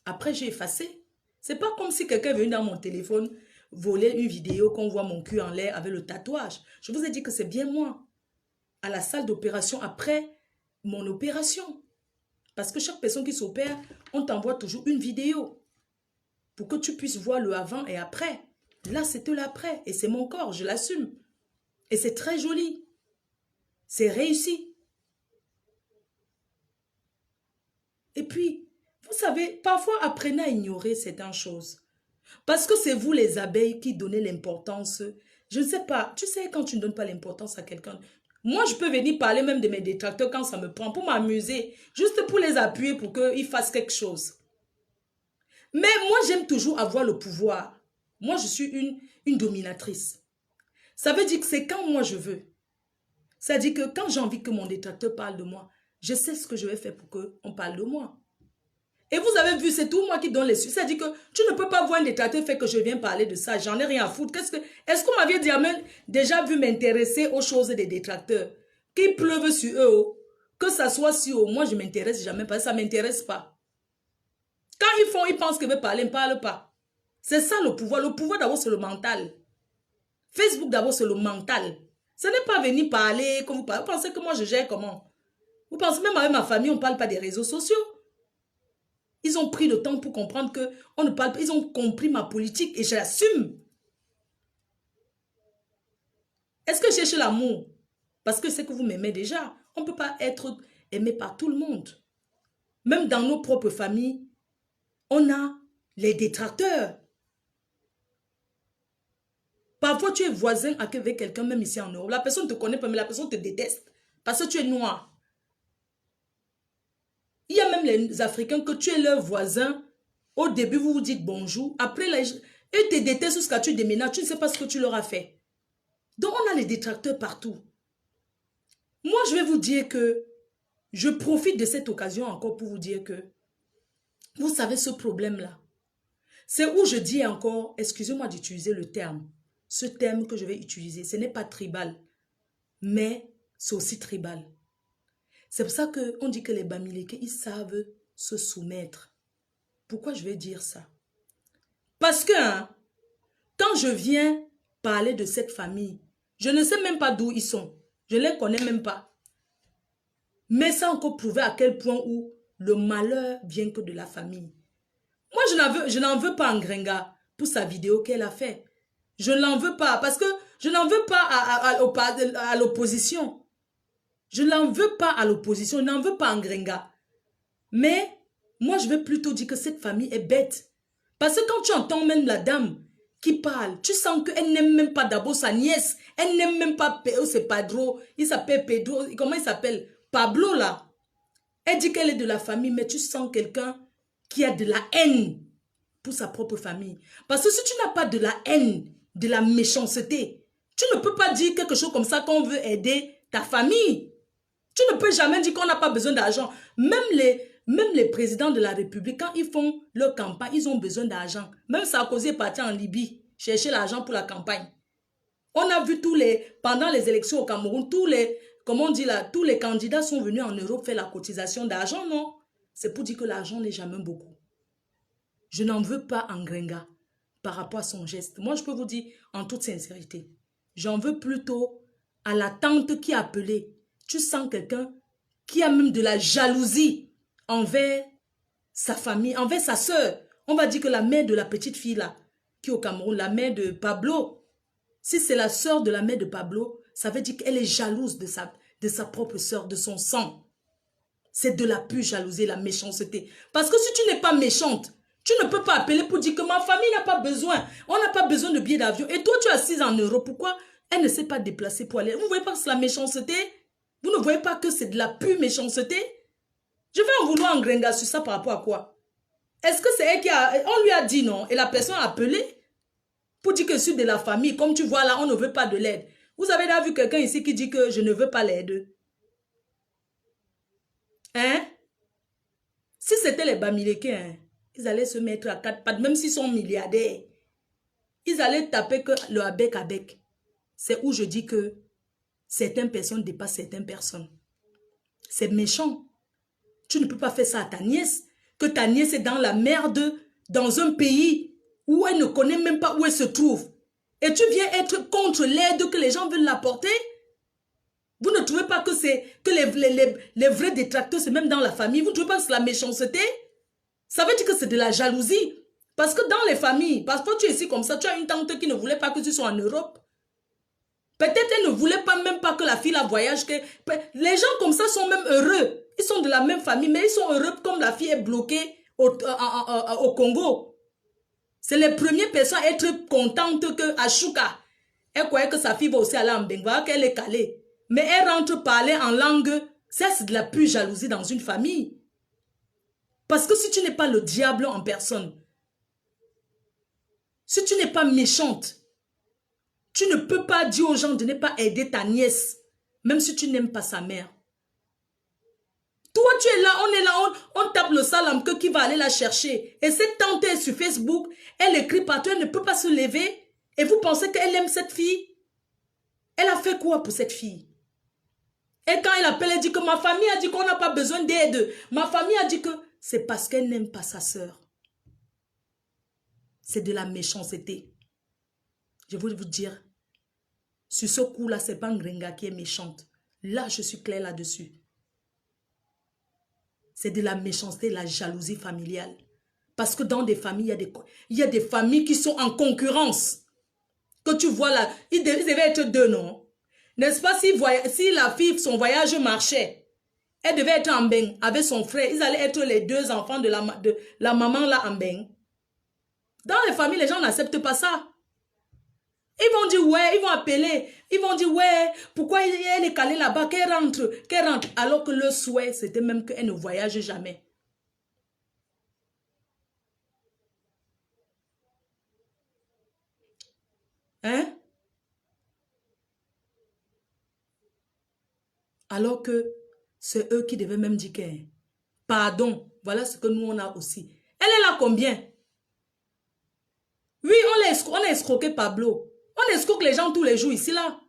Après, j'ai effacé. C'est pas comme si quelqu'un venait dans mon téléphone voler une vidéo qu'on voit mon cul en l'air avec le tatouage. Je vous ai dit que c'est bien moi. À la salle d'opération après mon opération. Parce que chaque personne qui s'opère, on t'envoie toujours une vidéo. Pour que tu puisses voir le avant et après. Là, c'était l'après. Et c'est mon corps, je l'assume. Et c'est très joli. C'est réussi. Et puis, vous savez, parfois apprenez à ignorer certaines choses. Parce que c'est vous les abeilles qui donnez l'importance. Je ne sais pas, tu sais quand tu ne donnes pas l'importance à quelqu'un. Moi, je peux venir parler même de mes détracteurs quand ça me prend pour m'amuser. Juste pour les appuyer pour qu'ils fassent quelque chose. Mais moi, j'aime toujours avoir le pouvoir. Moi, je suis une dominatrice. Ça veut dire que c'est quand moi je veux. Ça veut dire que quand j'ai envie que mon détracteur parle de moi, je sais ce que je vais faire pour qu'on parle de moi. Et vous avez vu, c'est tout moi qui donne les suites. Ça dit que tu ne peux pas voir un détracteur fait que je viens parler de ça. J'en ai rien à foutre. Est-ce qu'on m'avait déjà vu m'intéresser aux choses des détracteurs? Qu'il pleuve sur eux, que ça soit sur eux. Moi, je ne m'intéresse jamais parce que ça ne m'intéresse pas. Quand ils pensent qu'ils veulent parler, ils ne parlent pas. C'est ça le pouvoir. Le pouvoir d'abord, c'est le mental. Facebook d'abord, c'est le mental. Ce n'est pas venir parler comme vous parlez. Vous pensez que moi, je gère comment? Vous pensez même avec ma famille, on ne parle pas des réseaux sociaux. Ils ont pris le temps pour comprendre que on ne parle pas. Ils ont compris ma politique et je l'assume. Est-ce que je cherche l'amour? Parce que c'est que vous m'aimez déjà. On ne peut pas être aimé par tout le monde. Même dans nos propres familles, on a les détracteurs. Parfois, tu es voisin avec quelqu'un, même ici en Europe. La personne ne te connaît pas, mais la personne te déteste. Parce que tu es noir. Il y a même les Africains que tu es leur voisin. Au début, vous vous dites bonjour. Après, ils te détestent jusqu'à tu déménages. Tu ne sais pas ce que tu leur as fait. Donc, on a les détracteurs partout. Moi, je vais vous dire que je profite de cette occasion encore pour vous dire que vous savez ce problème-là. C'est où je dis encore, excusez-moi d'utiliser le terme. Ce terme que je vais utiliser, ce n'est pas tribal, mais c'est aussi tribal. C'est pour ça qu'on dit que les Bamileke, ils savent se soumettre. Pourquoi je vais dire ça? Parce que quand je viens parler de cette famille, je ne sais même pas d'où ils sont. Je ne les connais même pas. Mais ça a encore prouvé à quel point où le malheur vient que de la famille. Moi, je n'en veux pas en Gringa pour sa vidéo qu'elle a fait. Je ne l'en veux pas parce que je n'en veux pas à l'opposition. Je n'en veux pas à l'opposition, je n'en veux pas en Gringa. Mais moi, je vais plutôt dire que cette famille est bête. Parce que quand tu entends même la dame qui parle, tu sens qu'elle n'aime même pas d'abord sa nièce. Elle n'aime même pas, c'est Pedro, il s'appelle Pedro, comment il s'appelle? Pablo là. Elle dit qu'elle est de la famille, mais tu sens quelqu'un qui a de la haine pour sa propre famille. Parce que si tu n'as pas de la haine, de la méchanceté, tu ne peux pas dire quelque chose comme ça qu'on veut aider ta famille. Tu ne peux jamais dire qu'on n'a pas besoin d'argent. Même les présidents de la République, quand ils font leur campagne, ils ont besoin d'argent. Même Sarkozy est parti en Libye chercher l'argent pour la campagne. On a vu pendant les élections au Cameroun, comment on dit là, tous les candidats sont venus en Europe faire la cotisation d'argent, non? C'est pour dire que l'argent n'est jamais beaucoup. Je n'en veux pas en Gringa par rapport à son geste. Moi, je peux vous dire en toute sincérité, j'en veux plutôt à la tante qui a appelé. Tu sens quelqu'un qui a même de la jalousie envers sa famille, envers sa soeur. On va dire que la mère de la petite fille là, qui est au Cameroun, la mère de Pablo, si c'est la soeur de la mère de Pablo, ça veut dire qu'elle est jalouse de sa propre soeur, de son sang. C'est de la pure jalousie, la méchanceté. Parce que si tu n'es pas méchante, tu ne peux pas appeler pour dire que ma famille n'a pas besoin. On n'a pas besoin de billets d'avion. Et toi, tu es assise en Europe. Pourquoi elle ne s'est pas déplacée pour aller? Vous ne voyez pas que c'est la méchanceté? Vous ne voyez pas que c'est de la pure méchanceté? Je vais en vouloir en Gringa sur ça par rapport à quoi? Est-ce que c'est elle qui a... On lui a dit non. Et la personne a appelé pour dire que je suis de la famille. Comme tu vois là, on ne veut pas de l'aide. Vous avez déjà vu quelqu'un ici qui dit que je ne veux pas l'aide? Hein? Si c'était les Bamileke, hein, ils allaient se mettre à quatre pattes, même s'ils sont milliardaires. Ils allaient taper que le avec avec. C'est où je dis que certaines personnes dépassent certaines personnes. C'est méchant. Tu ne peux pas faire ça à ta nièce. Que ta nièce est dans la merde, dans un pays où elle ne connaît même pas où elle se trouve. Et tu viens être contre l'aide que les gens veulent l'apporter. Vous ne trouvez pas que les vrais détracteurs, c'est même dans la famille. Vous ne trouvez pas que c'est la méchanceté? Ça veut dire que c'est de la jalousie. Parce que dans les familles, parfois tu es ici comme ça, tu as une tante qui ne voulait pas que tu sois en Europe. Peut-être elle ne voulait pas même pas que la fille la voyage. Les gens comme ça sont même heureux. Ils sont de la même famille, mais ils sont heureux comme la fille est bloquée au Congo. C'est les premières personnes à être contentes que Ashuka. Elle croyait que sa fille va aussi aller en Benga, qu'elle est calée. Mais elle rentre parler en langue. Ça, c'est de la pure jalousie dans une famille. Parce que si tu n'es pas le diable en personne, si tu n'es pas méchante, tu ne peux pas dire aux gens de ne pas aider ta nièce, même si tu n'aimes pas sa mère. Toi, tu es là, on est là, on tape le salam que qui va aller la chercher. Et cette tante est sur Facebook, elle écrit partout, elle ne peut pas se lever. Et vous pensez qu'elle aime cette fille? Elle a fait quoi pour cette fille? Et quand elle appelle, elle dit que ma famille a dit qu'on n'a pas besoin d'aide. Ma famille a dit que c'est parce qu'elle n'aime pas sa sœur. C'est de la méchanceté. Je voulais vous dire, Sur ce coup-là, ce n'est pas Ngrenga qui est méchante. Là, je suis claire là-dessus. C'est de la méchanceté, la jalousie familiale. Parce que dans des familles, il y a des familles qui sont en concurrence. Que tu vois là, ils devaient être deux, non? N'est-ce pas, si la fille, son voyage marchait, elle devait être en bain avec son frère. Ils allaient être les deux enfants de la maman là en bain. Dans les familles, les gens n'acceptent pas ça. Ils vont dire, ouais, ils vont appeler. Ils vont dire, ouais, pourquoi elle est calée là-bas, qu'elle rentre. Alors que le souhait, c'était même qu'elle ne voyage jamais. Hein? Alors que c'est eux qui devaient même dire que, pardon, voilà ce que nous on a aussi. Elle est là combien? Oui, on a escroqué Pablo. On escroque les gens tous les jours ici là.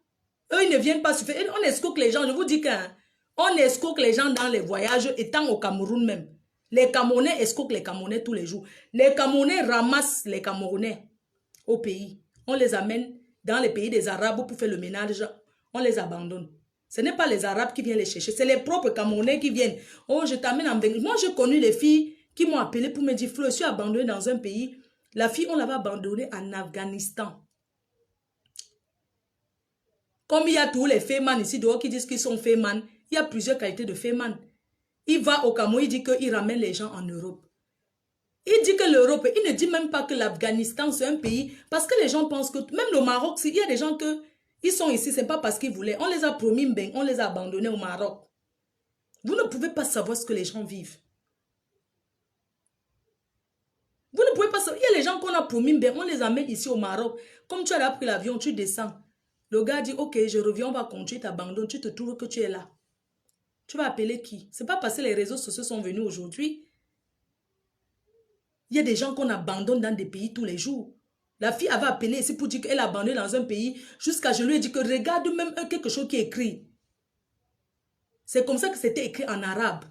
Eux, ils ne viennent pas suffire. On escroque les gens, je vous dis qu'on escroque les gens dans les voyages, étant au Cameroun même. Les Camerounais escroquent les Camerounais tous les jours. Les Camerounais ramassent les Camerounais au pays. On les amène dans les pays des Arabes pour faire le ménage. On les abandonne. Ce n'est pas les Arabes qui viennent les chercher, c'est les propres Camerounais qui viennent. Oh, je t'amène en Benghazi. Moi, j'ai connu les filles qui m'ont appelé pour me dire, Flo, je suis abandonnée dans un pays. La fille, on l'avait abandonnée en Afghanistan. Comme il y a tous les fémans ici dehors qui disent qu'ils sont fémans, il y a plusieurs qualités de fémans. Il va au Cameroun, il dit qu'il ramène les gens en Europe. Il dit que l'Europe, il ne dit même pas que l'Afghanistan c'est un pays, parce que les gens pensent que, même le Maroc, il y a des gens ils sont ici, c'est pas parce qu'ils voulaient. On les a promis, on les a abandonnés au Maroc. Vous ne pouvez pas savoir ce que les gens vivent. Vous ne pouvez pas savoir. Il y a les gens qu'on a promis, on les amène ici au Maroc. Comme tu as pris l'avion, tu descends. Le gars dit, ok, je reviens, on va continuer, t'abandonnes, tu te trouves que tu es là. Tu vas appeler qui? C'est pas parce que les réseaux sociaux sont venus aujourd'hui. Il y a des gens qu'on abandonne dans des pays tous les jours. La fille avait appelé ici pour dire qu'elle a abandonné dans un pays jusqu'à je lui ai dit que regarde même quelque chose qui est écrit. C'est comme ça que c'était écrit en arabe.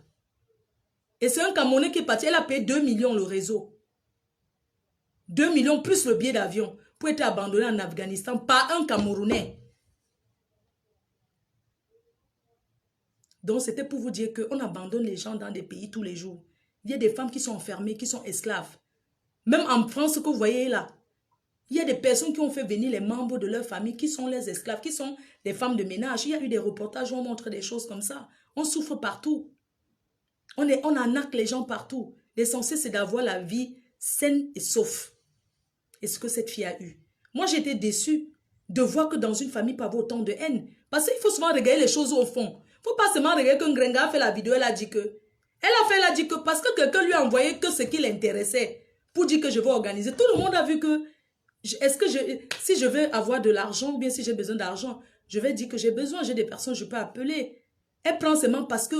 Et c'est un Camerounais qui est parti. Elle a payé 2 millions le réseau. 2 millions plus le billet d'avion pour être abandonné en Afghanistan par un Camerounais. Donc c'était pour vous dire qu'on abandonne les gens dans des pays tous les jours. Il y a des femmes qui sont enfermées, qui sont esclaves. Même en France que vous voyez là, il y a des personnes qui ont fait venir les membres de leur famille qui sont les esclaves, qui sont des femmes de ménage. Il y a eu des reportages où on montre des choses comme ça. On souffre partout. On arnaque les gens partout. L'essentiel, c'est d'avoir la vie saine et sauf. Et ce que cette fille a eu. Moi, j'étais déçue de voir que dans une famille, pas autant de haine. Parce qu'il faut souvent regarder les choses au fond. Il ne faut pas seulement regarder que Ngrenga a fait la vidéo, elle a dit que. Elle a dit que parce que quelqu'un lui a envoyé que ce qui l'intéressait pour dire que je vais organiser. Tout le monde a vu que est-ce que si je veux avoir de l'argent ou bien si j'ai besoin d'argent, je vais dire que j'ai besoin, j'ai des personnes, je peux appeler. Elle prend seulement parce que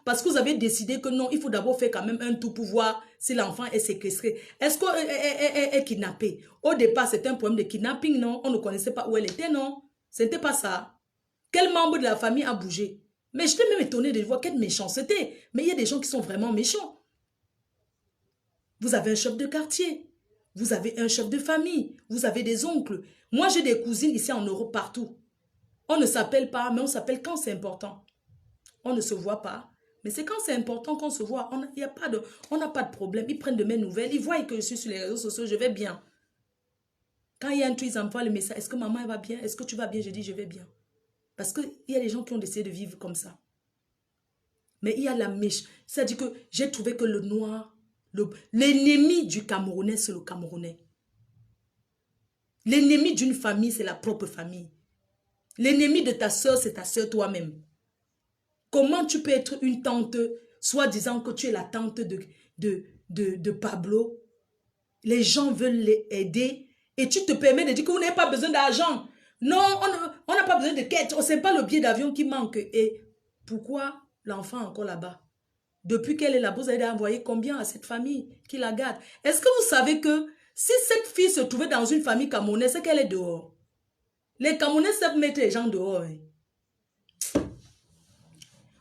parce que vous avez décidé que non, il faut d'abord faire quand même un tout pour voir si l'enfant est séquestré. Est-ce qu'elle est kidnappée? Au départ, c'était un problème de kidnapping, non? On ne connaissait pas où elle était, non? Ce n'était pas ça. Quel membre de la famille a bougé? Mais j'étais même étonnée de voir quelle méchanceté. Mais il y a des gens qui sont vraiment méchants. Vous avez un chef de quartier. Vous avez un chef de famille. Vous avez des oncles. Moi, j'ai des cousines ici en Europe partout. On ne s'appelle pas, mais on s'appelle quand c'est important. On ne se voit pas. Mais c'est quand c'est important qu'on se voit. On n'a pas de problème. Ils prennent de mes nouvelles. Ils voient que je suis sur les réseaux sociaux. Je vais bien. Quand il y a un truc, ils envoient le message. Est-ce que maman elle va bien? Est-ce que tu vas bien? Je dis je vais bien. Parce qu'il y a des gens qui ont décidé de vivre comme ça. Mais il y a la mèche. C'est-à-dire que j'ai trouvé que le noir, l'ennemi du Camerounais, c'est le Camerounais. L'ennemi d'une famille, c'est la propre famille. L'ennemi de ta soeur, c'est ta soeur toi-même. Comment tu peux être une tante, soi-disant que tu es la tante de Pablo? Les gens veulent l'aider et tu te permets de dire que vous n'avez pas besoin d'argent. Non, on n'a pas besoin de quête. Ce n'est pas le billet d'avion qui manque. Et pourquoi l'enfant est encore là-bas? Depuis qu'elle est là, vous avez envoyé combien à cette famille qui la garde? Est-ce que vous savez que si cette fille se trouvait dans une famille camerounaise, c'est qu'elle est dehors? Les Camerounais savent mettre les gens dehors.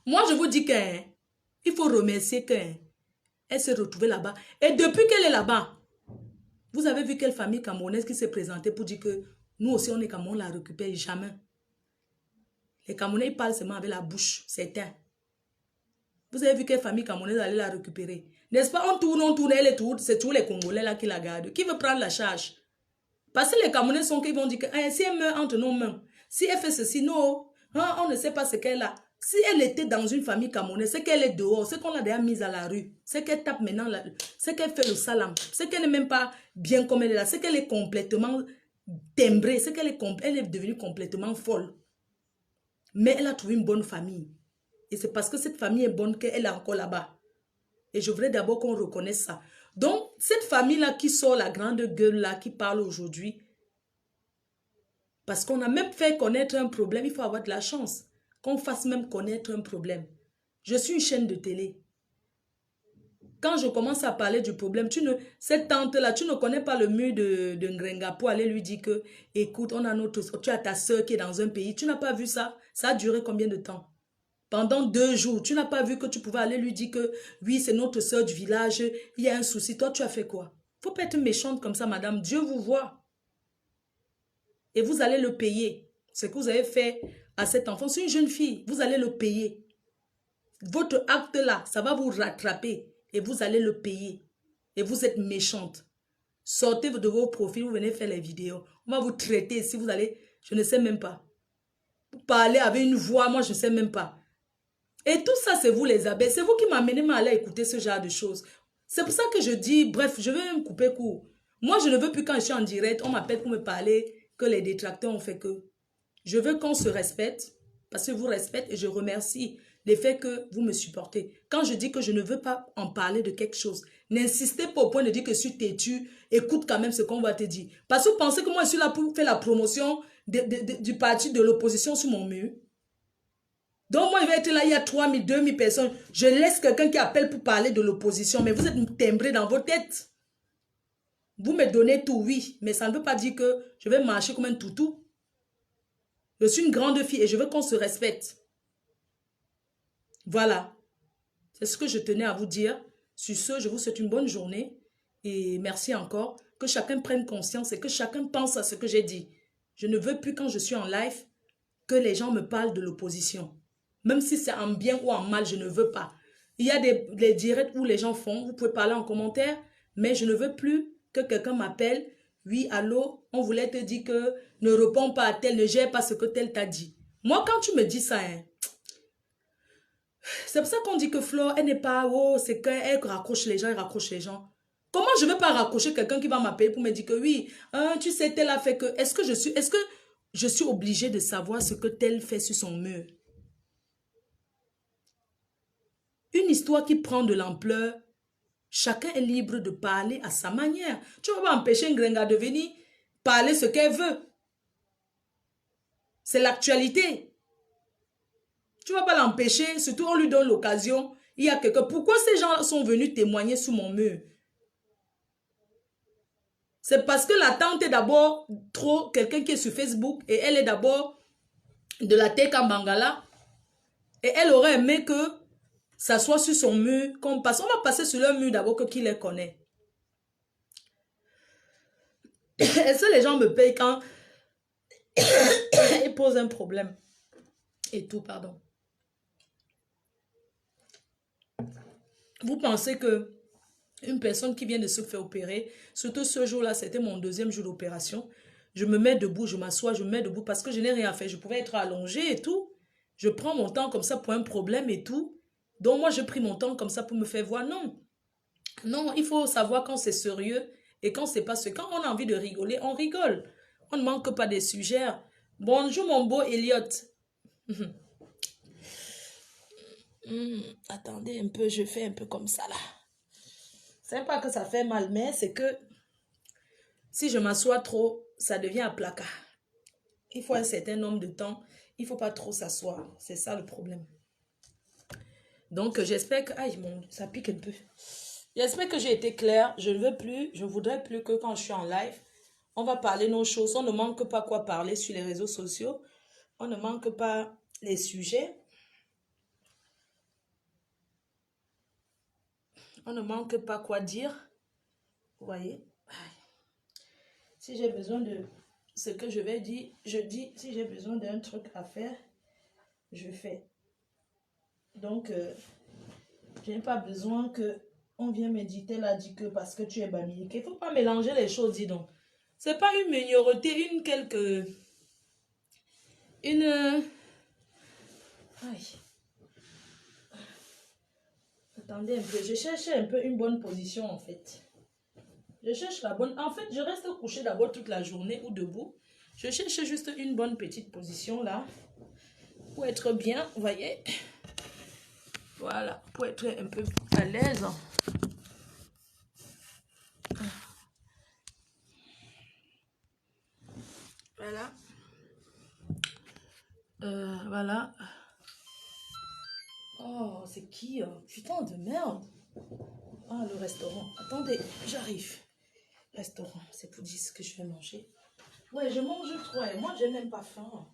Moi, je vous dis qu'il faut remercier qu'elle s'est retrouvée là-bas. Et depuis qu'elle est là-bas, vous avez vu quelle famille camerounaise qui s'est présentée pour dire que nous aussi, on est Cameroun, on la récupère jamais. Les Camerounais, ils parlent seulement avec la bouche, certains. Vous avez vu quelle famille camerounaise allait la récupérer? N'est-ce pas? On tourne, c'est tous les Congolais là qui la gardent. Qui veut prendre la charge? Parce que les Camerounais sont qu'ils vont dire que si elle meurt entre nos mains, si elle fait ceci, non, hein, on ne sait pas ce qu'elle a. Si elle était dans une famille camerounaise, c'est qu'elle est dehors, c'est qu'on l'a déjà mise à la rue, c'est qu'elle tape maintenant, c'est qu'elle fait le salam, c'est qu'elle n'est même pas bien comme elle est là, c'est qu'elle est complètement timbrée, c'est qu'elle est devenue complètement folle. Mais elle a trouvé une bonne famille. Et c'est parce que cette famille est bonne qu'elle est encore là-bas. Et je voudrais d'abord qu'on reconnaisse ça. Donc, cette famille-là qui sort la grande gueule-là, qui parle aujourd'hui, parce qu'on a même fait connaître un problème, il faut avoir de la chance. Qu'on fasse même connaître un problème. Je suis une chaîne de télé. Quand je commence à parler du problème, cette tante-là, tu ne connais pas le mur de Ngrenga pour aller lui dire que, écoute, tu as ta soeur qui est dans un pays. Tu n'as pas vu ça? Ça a duré combien de temps? Pendant 2 jours, tu n'as pas vu que tu pouvais aller lui dire que, oui, c'est notre soeur du village, il y a un souci. Toi, tu as fait quoi? Il ne faut pas être méchante comme ça, madame. Dieu vous voit. Et vous allez le payer. Ce que vous avez fait à cet enfant, c'est une jeune fille. Vous allez le payer. Votre acte là, ça va vous rattraper. Et vous allez le payer. Et vous êtes méchante. Sortez de vos profils, vous venez faire les vidéos. On va vous traiter si vous allez, je ne sais même pas. Vous parlez avec une voix, moi je ne sais même pas. Et tout ça, c'est vous les abeilles. C'est vous qui m'amenez à aller écouter ce genre de choses. C'est pour ça que je dis, bref, je vais me couper court. Moi, je ne veux plus quand je suis en direct, on m'appelle pour me parler, que les détracteurs ont fait que. Je veux qu'on se respecte, parce que vous respectez et je remercie le fait que vous me supportez. Quand je dis que je ne veux pas en parler de quelque chose, n'insistez pas au point de dire que je suis têtu, écoute quand même ce qu'on va te dire. Parce que vous pensez que moi, je suis là pour faire la promotion du parti de l'opposition sur mon mur. Donc moi, je vais être là, il y a 3000, 2000 personnes. Je laisse quelqu'un qui appelle pour parler de l'opposition, mais vous êtes timbré dans vos têtes. Vous me donnez tout, oui, mais ça ne veut pas dire que je vais marcher comme un toutou. Je suis une grande fille et je veux qu'on se respecte. Voilà. C'est ce que je tenais à vous dire. Sur ce, je vous souhaite une bonne journée et merci encore. Que chacun prenne conscience et que chacun pense à ce que j'ai dit. Je ne veux plus quand je suis en live que les gens me parlent de l'opposition. Même si c'est en bien ou en mal, je ne veux pas. Il y a des directs où les gens font, vous pouvez parler en commentaire, mais je ne veux plus que quelqu'un m'appelle. Oui, allô, on voulait te dire que ne réponds pas à tel, ne gère pas ce que tel t'a dit. Moi, quand tu me dis ça, hein, c'est pour ça qu'on dit que Flore, elle n'est pas, oh, c'est qu'elle raccroche les gens, elle raccroche les gens. Comment je ne vais pas raccrocher quelqu'un qui va m'appeler pour me dire que oui, hein, tu sais, tel a fait que, est-ce que je suis obligée de savoir ce que tel fait sur son mur? Une histoire qui prend de l'ampleur, chacun est libre de parler à sa manière. Tu ne vas pas empêcher une Ngrenga de venir parler ce qu'elle veut. C'est l'actualité. Tu ne vas pas l'empêcher, surtout on lui donne l'occasion. Il y a quelqu'un. Pourquoi ces gens sont venus témoigner sous mon mur? C'est parce que la tante est d'abord trop quelqu'un qui est sur Facebook et elle est d'abord de la Teka Bangala. Et elle aurait aimé que ça soit sur son mur. On va passer sur leur mur d'abord que qui les connaît. Est-ce que les gens me payent quand ils posent un problème? Et tout, pardon. Vous pensez que une personne qui vient de se faire opérer, surtout ce jour-là, c'était mon 2e jour d'opération, je me mets debout, je m'assois, je me mets debout parce que je n'ai rien fait. Je pouvais être allongée et tout. Je prends mon temps comme ça pour un problème et tout. Donc moi, je pris mon temps comme ça pour me faire voir. Non, non, il faut savoir quand c'est sérieux et quand c'est pas sérieux. Quand on a envie de rigoler, on rigole. On ne manque pas des sujets. Bonjour mon beau Elliot. Attendez un peu, je fais un peu comme ça là. C'est pas que ça fait mal, mais c'est que si je m'assois trop, ça devient un placard. Il faut un certain nombre de temps. Il ne faut pas trop s'asseoir. C'est ça le problème. Donc, j'espère que... Aïe, ça pique un peu. J'espère que j'ai été claire. Je ne veux plus, je ne voudrais plus que quand je suis en live, on va parler nos choses. On ne manque pas quoi parler sur les réseaux sociaux. On ne manque pas les sujets. On ne manque pas quoi dire. Vous voyez? Si j'ai besoin de ce que je vais dire, je dis. Si j'ai besoin d'un truc à faire, je fais. Donc, je n'ai pas besoin que on vienne méditer là, dit que parce que tu es bamilique. Il ne faut pas mélanger les choses, dis donc. C'est pas une minorité, aïe. Attendez un peu, je cherchais un peu une bonne position en fait. Je cherche la bonne... En fait, je reste couché d'abord toute la journée ou debout. Je cherche juste une bonne petite position là. Pour être bien, vous voyez. Voilà, pour être un peu à l'aise. Voilà. Voilà. Oh, c'est qui? Putain de merde. Ah, le restaurant. Attendez, j'arrive. Restaurant, c'est pour dire ce que je vais manger. Ouais, je mange trop et moi, je n'aime pas faim.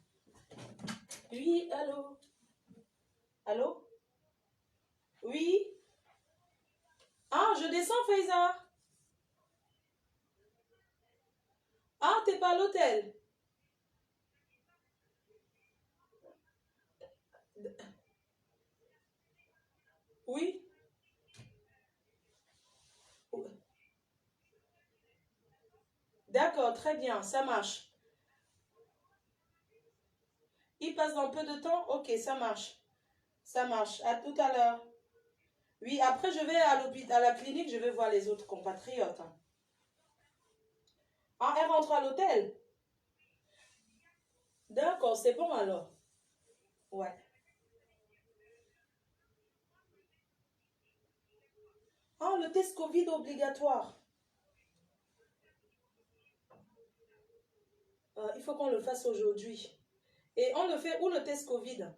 Oui, allô? Allô? Oui? Ah, je descends, Faiza. Ah, t'es pas à l'hôtel? Oui? D'accord, très bien, ça marche. Il passe dans peu de temps? Ok, ça marche. Ça marche. À tout à l'heure. Oui, après, je vais à l'hôpital, à la clinique, je vais voir les autres compatriotes. Ah, elle rentre à l'hôtel? D'accord, c'est bon alors. Ouais. Ah, le test Covid obligatoire. Il faut qu'on le fasse aujourd'hui. Et on le fait où le test Covid?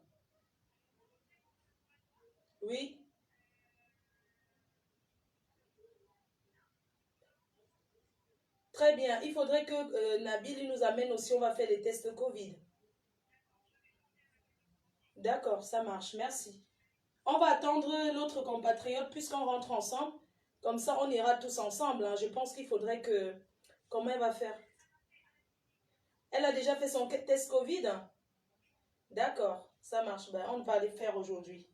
Oui. Très bien. Il faudrait que Nabil il nous amène aussi, on va faire les tests Covid. D'accord, ça marche. Merci. On va attendre l'autre compatriote puisqu'on rentre ensemble. Comme ça, on ira tous ensemble, hein. Je pense qu'il faudrait que... Comment elle va faire? Elle a déjà fait son test Covid? D'accord, ça marche. Ben, on va les faire aujourd'hui.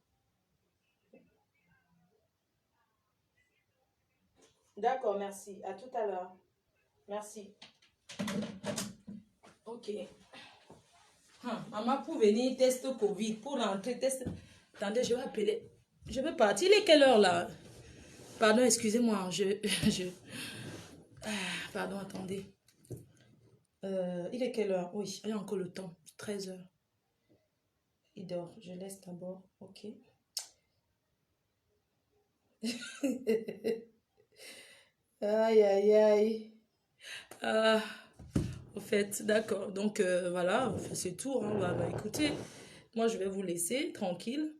D'accord, merci. À tout à l'heure. Merci. Ok. Maman, pour venir test Covid, pour rentrer, test... Attendez, je vais appeler. Je vais partir. Il est quelle heure là? Pardon, excusez-moi. Ah, pardon, attendez. Il est quelle heure? Oui, il y a encore le temps. 13 heures. Il dort. Je laisse d'abord. Ok. Aïe, aïe, aïe. Ah, au fait, d'accord. Donc, voilà, c'est tout, hein. Écoutez, moi, je vais vous laisser tranquille.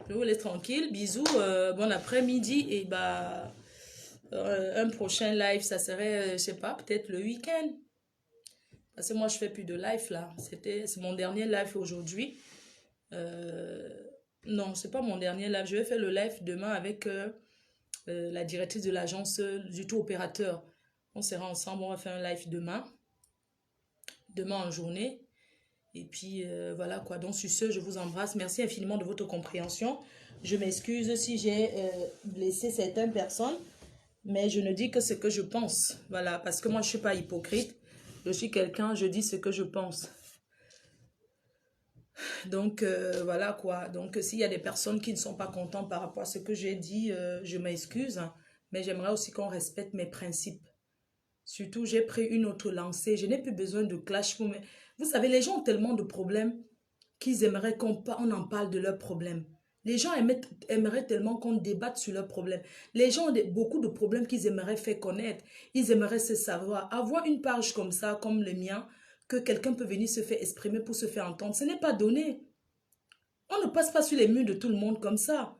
Je vous laisse tranquille. Bisous. Bon après-midi. Et bah, un prochain live, ça serait, je sais pas, peut-être le week-end. Parce que moi, je fais plus de live là. C'est mon dernier live aujourd'hui. Euh, non, c'est pas mon dernier live. Je vais faire le live demain avec la directrice de l'agence du tout opérateur. On sera ensemble, on va faire un live demain. Demain en journée. Et puis voilà quoi. Donc sur ce, je vous embrasse. Merci infiniment de votre compréhension. Je m'excuse si j'ai blessé certaines personnes. Mais je ne dis que ce que je pense. Voilà. Parce que moi, je ne suis pas hypocrite. Je suis quelqu'un, je dis ce que je pense. Donc, voilà quoi. Donc, s'il y a des personnes qui ne sont pas contentes par rapport à ce que j'ai dit, je m'excuse. Mais j'aimerais aussi qu'on respecte mes principes. Surtout, j'ai pris une autre lancée. Je n'ai plus besoin de clash. Vous savez, les gens ont tellement de problèmes qu'ils aimeraient qu'on en parle de leurs problèmes. Les gens aimeraient tellement qu'on débatte sur leurs problèmes. Les gens ont beaucoup de problèmes qu'ils aimeraient faire connaître. Ils aimeraient se savoir. Avoir une page comme ça, comme le mien, que quelqu'un peut venir se faire exprimer pour se faire entendre, ce n'est pas donné. On ne passe pas sur les murs de tout le monde comme ça.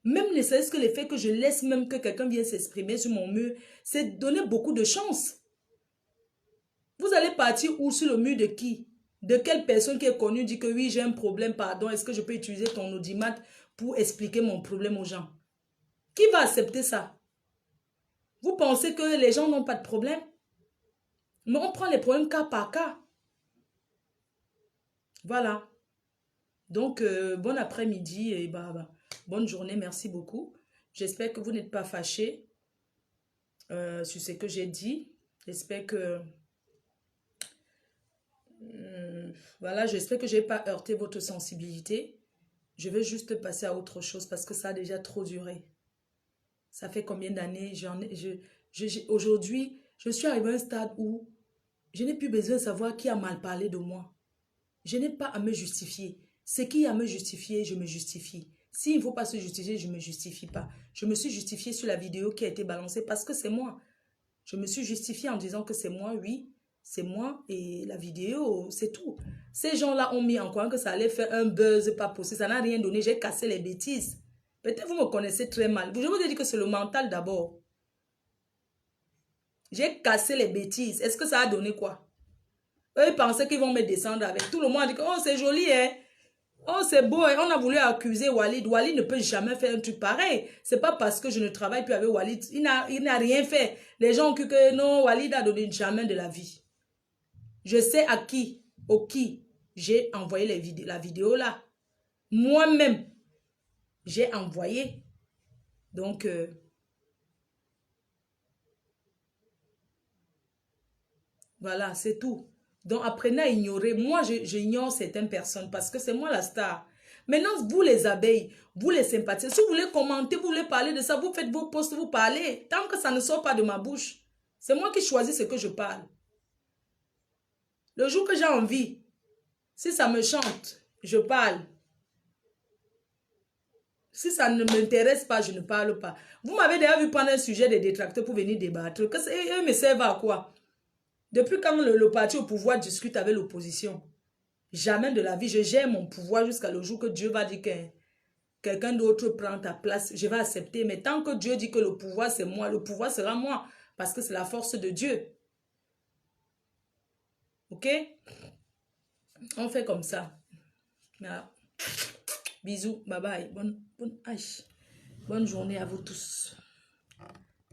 Même ne serait-ce que le fait que je laisse même que quelqu'un vienne s'exprimer sur mon mur, c'est donner beaucoup de chance. Vous allez partir où sur le mur de qui? De quelle personne qui est connue dit que oui, j'ai un problème, pardon, est-ce que je peux utiliser ton audimat pour expliquer mon problème aux gens? Qui va accepter ça? Vous pensez que les gens n'ont pas de problème? Mais on prend les problèmes cas par cas. Voilà. Donc, bon après-midi et bonne journée. Merci beaucoup. J'espère que vous n'êtes pas fâchés sur ce que j'ai dit. J'espère que... voilà, j'espère que je n'ai pas heurté votre sensibilité. Je vais juste passer à autre chose parce que ça a déjà trop duré. Ça fait combien d'années aujourd'hui, je suis arrivé à un stade où je n'ai plus besoin de savoir qui a mal parlé de moi. Je n'ai pas à me justifier. C'est qui a à me justifier, je me justifie. S'il ne faut pas se justifier, je ne me justifie pas. Je me suis justifiée sur la vidéo qui a été balancée parce que c'est moi. Je me suis justifiée en disant que c'est moi, oui, c'est moi et la vidéo, c'est tout. Ces gens-là ont mis en croyant que ça allait faire un buzz pas possible. Ça n'a rien donné, j'ai cassé les bêtises. Peut-être vous me connaissez très mal. Je vous ai dit que c'est le mental d'abord. J'ai cassé les bêtises. Est-ce que ça a donné quoi? Eux, ils pensaient qu'ils vont me descendre avec. Tout le monde dit que, oh, c'est joli, hein. Oh, c'est beau, hein. On a voulu accuser Walid. Walid ne peut jamais faire un truc pareil. C'est pas parce que je ne travaille plus avec Walid. Il n'a rien fait. Les gens ont cru que non, Walid a donné jamais de la vie. Je sais à qui, j'ai envoyé la vidéo là. Moi-même, j'ai envoyé. Donc, voilà, c'est tout. Donc, apprenez à ignorer. Moi, j'ignore certaines personnes parce que c'est moi la star. Maintenant, vous les abeilles, vous les sympathisants, si vous voulez commenter, vous voulez parler de ça, vous faites vos posts, vous parlez. Tant que ça ne sort pas de ma bouche, c'est moi qui choisis ce que je parle. Le jour que j'ai envie, si ça me chante, je parle. Si ça ne m'intéresse pas, je ne parle pas. Vous m'avez déjà vu prendre un sujet des détracteurs pour venir débattre. Eux me servent à quoi? Depuis quand le parti au pouvoir discute avec l'opposition? Jamais de la vie, je gère mon pouvoir jusqu'à le jour que Dieu va dire que quelqu'un d'autre prend ta place. Je vais accepter. Mais tant que Dieu dit que le pouvoir c'est moi, le pouvoir sera moi. Parce que c'est la force de Dieu. Ok? On fait comme ça. Voilà. Bisous. Bye bye. Bonne journée à vous tous.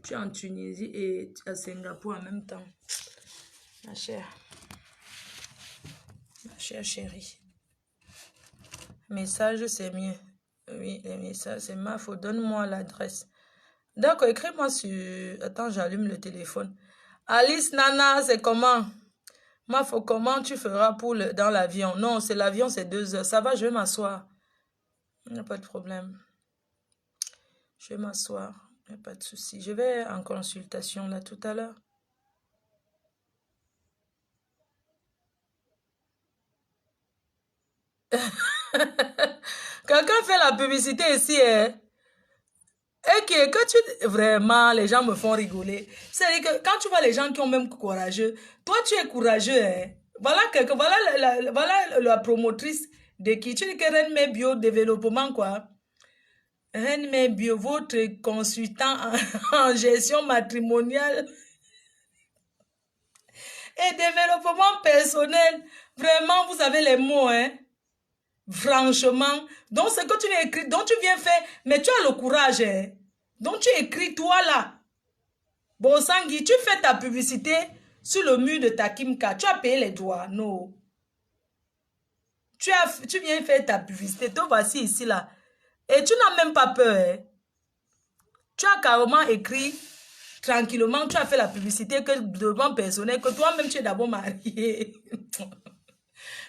Tu es en Tunisie et à Singapour en même temps. Ma chère chérie. Message, c'est mieux. Oui, les messages, c'est ma faute. Donne-moi l'adresse. D'accord, écris-moi sur... Attends, j'allume le téléphone. Alice, Nana, c'est comment? Ma faute, comment tu feras pour dans l'avion? Non, c'est l'avion, c'est 2 heures. Ça va, je vais m'asseoir. Il n'y a pas de problème. Je vais m'asseoir. Il n'y a pas de souci. Je vais en consultation là tout à l'heure. Quelqu'un fait la publicité ici, hein? Et que tu... Vraiment, les gens me font rigoler. C'est-à-dire que quand tu vois les gens qui ont même courageux, toi, tu es courageux, hein? Voilà, voilà la promotrice de qui? Tu dis que Renme Bio Développement, quoi. Renme Bio, votre consultant en gestion matrimoniale et développement personnel. Vraiment, vous avez les mots, hein? Franchement. Donc, ce que tu écris, donc tu viens faire, mais tu as le courage, hein? Donc, tu écris, toi, là. Bon, Sangui, tu fais ta publicité sur le mur de ta Kimka. Tu as payé les droits. Non. Tu viens faire ta publicité. Te voici ici, là. Et tu n'as même pas peur, hein? Tu as carrément écrit tranquillement. Tu as fait la publicité que devant personnel, que toi-même, tu es d'abord marié.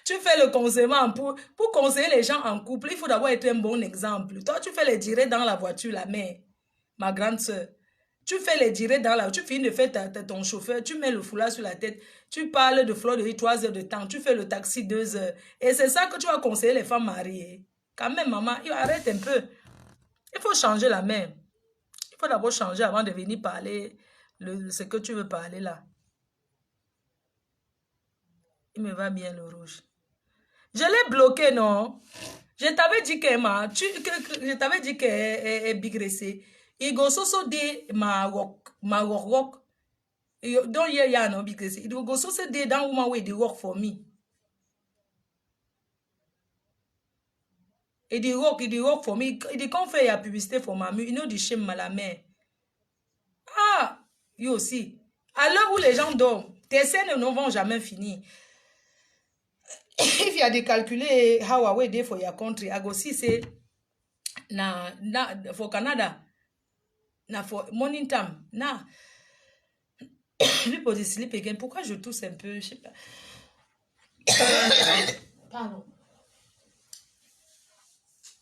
Tu fais le conseillement pour conseiller les gens en couple. Il faut d'abord être un bon exemple. Toi, tu fais les directs dans la voiture, la mère, ma grande soeur. Tu fais les directs dans la voiture, tu finis de faire ton chauffeur, tu mets le foulard sur la tête, tu parles de fleur de riz 3 heures de temps, tu fais le taxi 2 heures. Et c'est ça que tu vas conseiller les femmes mariées. Quand même, maman, arrête un peu. Il faut changer la main. Il faut d'abord changer avant de venir parler ce que tu veux parler là. Il me va bien le rouge. Je l'ai bloqué, non? Je t'avais dit je t'avais dit qu'elle est bigressée. Il go so de ma work. Don't hear ya no bigressée. Il go so de that woman wey dey work for me. Il dey work for me. Il dey come faire la publicité for mamie. You know the shame la mère. Ah, you aussi. À l'heure où les gens dorment, tes scènes ne vont jamais finir. If you are to calculate how away day for your country, I go see say na for Canada, na for morning time, na people they sleep again. Pourquoi je tousse un peu? Je sais pas. Pardon.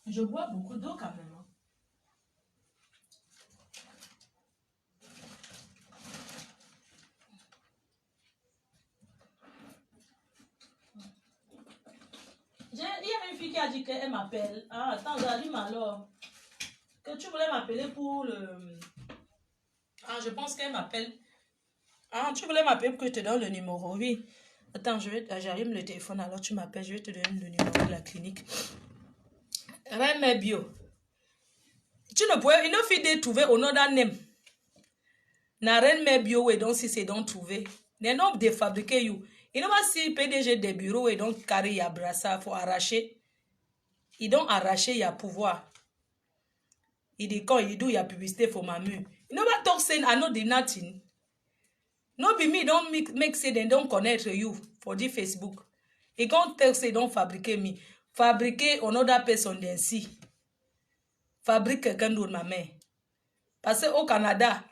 Je bois beaucoup d'eau quand même. Il y a une fille qui a dit qu'elle m'appelle. Ah, attends, j'allume alors. Que tu voulais m'appeler pour le... Ah, je pense qu'elle m'appelle. Ah, tu voulais m'appeler pour que je te donne le numéro, oui. Attends, j'allume le téléphone, alors tu m'appelles, je vais te donner le numéro de la clinique. Avec mes bio. Tu ne pouvais, il ne faut pas trouver au nom d'un nem. Na ren mes bio, et donc si c'est donc trouver. Les noms de fabriquer you. Il ne va si PDG des bureaux, et donc carré, il y a brassard, faut arracher. Ils ont arraché, il y a pouvoir. Il dit quand il dit il y a publicité for my mu. You know what talk saying I know the nothing. No be me don't make say they don't connect you for the Facebook. He can't tell say don't fabriquer me. Fabriquer another person than see. Fabrique quelqu'un d'autre ma main. Parce qu'au Canada,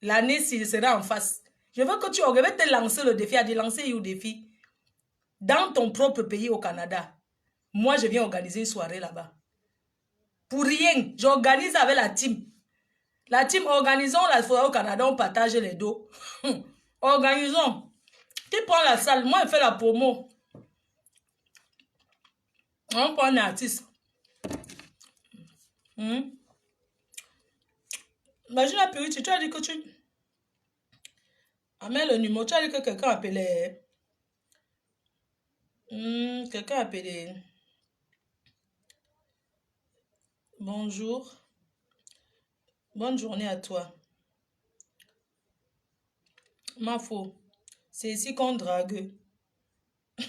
l'année s'il sera en face. Je veux que tu organises te lancer le défi, à te lancer le défi. Dans ton propre pays au Canada. Moi je viens organiser une soirée là-bas. Pour rien, j'organise avec la team. La team, organisons la soirée au Canada, on partage les dos. Organisons. Tu prends la salle, moi je fais la promo. On prend un artiste. Imagine la purité, tu as dit que tu... Amène le numéro, tu as dit que quelqu'un appelait... quelqu'un appelait... Bonjour. Bonne journée à toi. Ma faux. C'est ici qu'on drague. On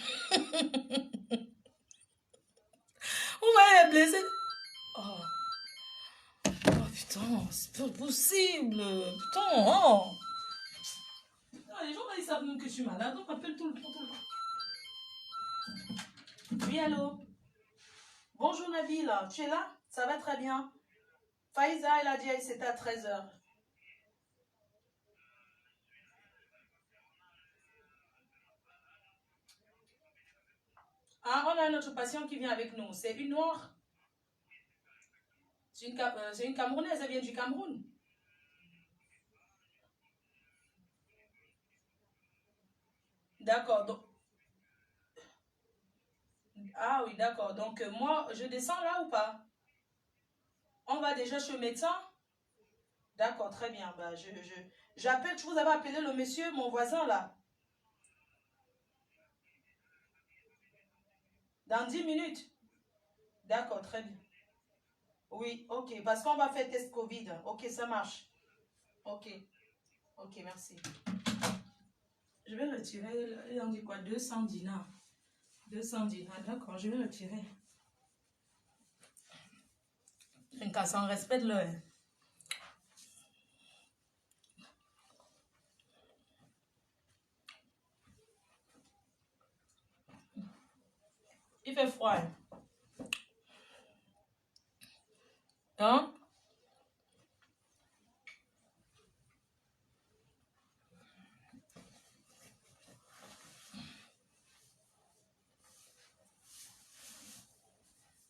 va les blesser. Oh. Oh putain, c'est pas possible. Putain. Oh. Ah, les gens ils savent même que je suis malade, donc appelle tout le temps. Oui, allô. Bonjour Nabil, tu es là? Ça va très bien. Faiza, elle a dit c'était à 13h. Ah, on a un autre patient qui vient avec nous. C'est une noire. C'est une Camerounaise, elle vient du Cameroun. D'accord. Donc... Ah oui, d'accord. Donc, moi, je descends là ou pas? On va déjà chez le médecin? D'accord, très bien. Bah, j'appelle, je vous avais appelé le monsieur, mon voisin là. Dans 10 minutes. D'accord, très bien. Oui, ok. Parce qu'on va faire test Covid. Ok, ça marche. Ok. Ok, merci. Je vais retirer, on dit quoi, 200 dinars. 200 dinars, d'accord, je vais retirer. Un cas sans respect, là. Il fait froid. Hein?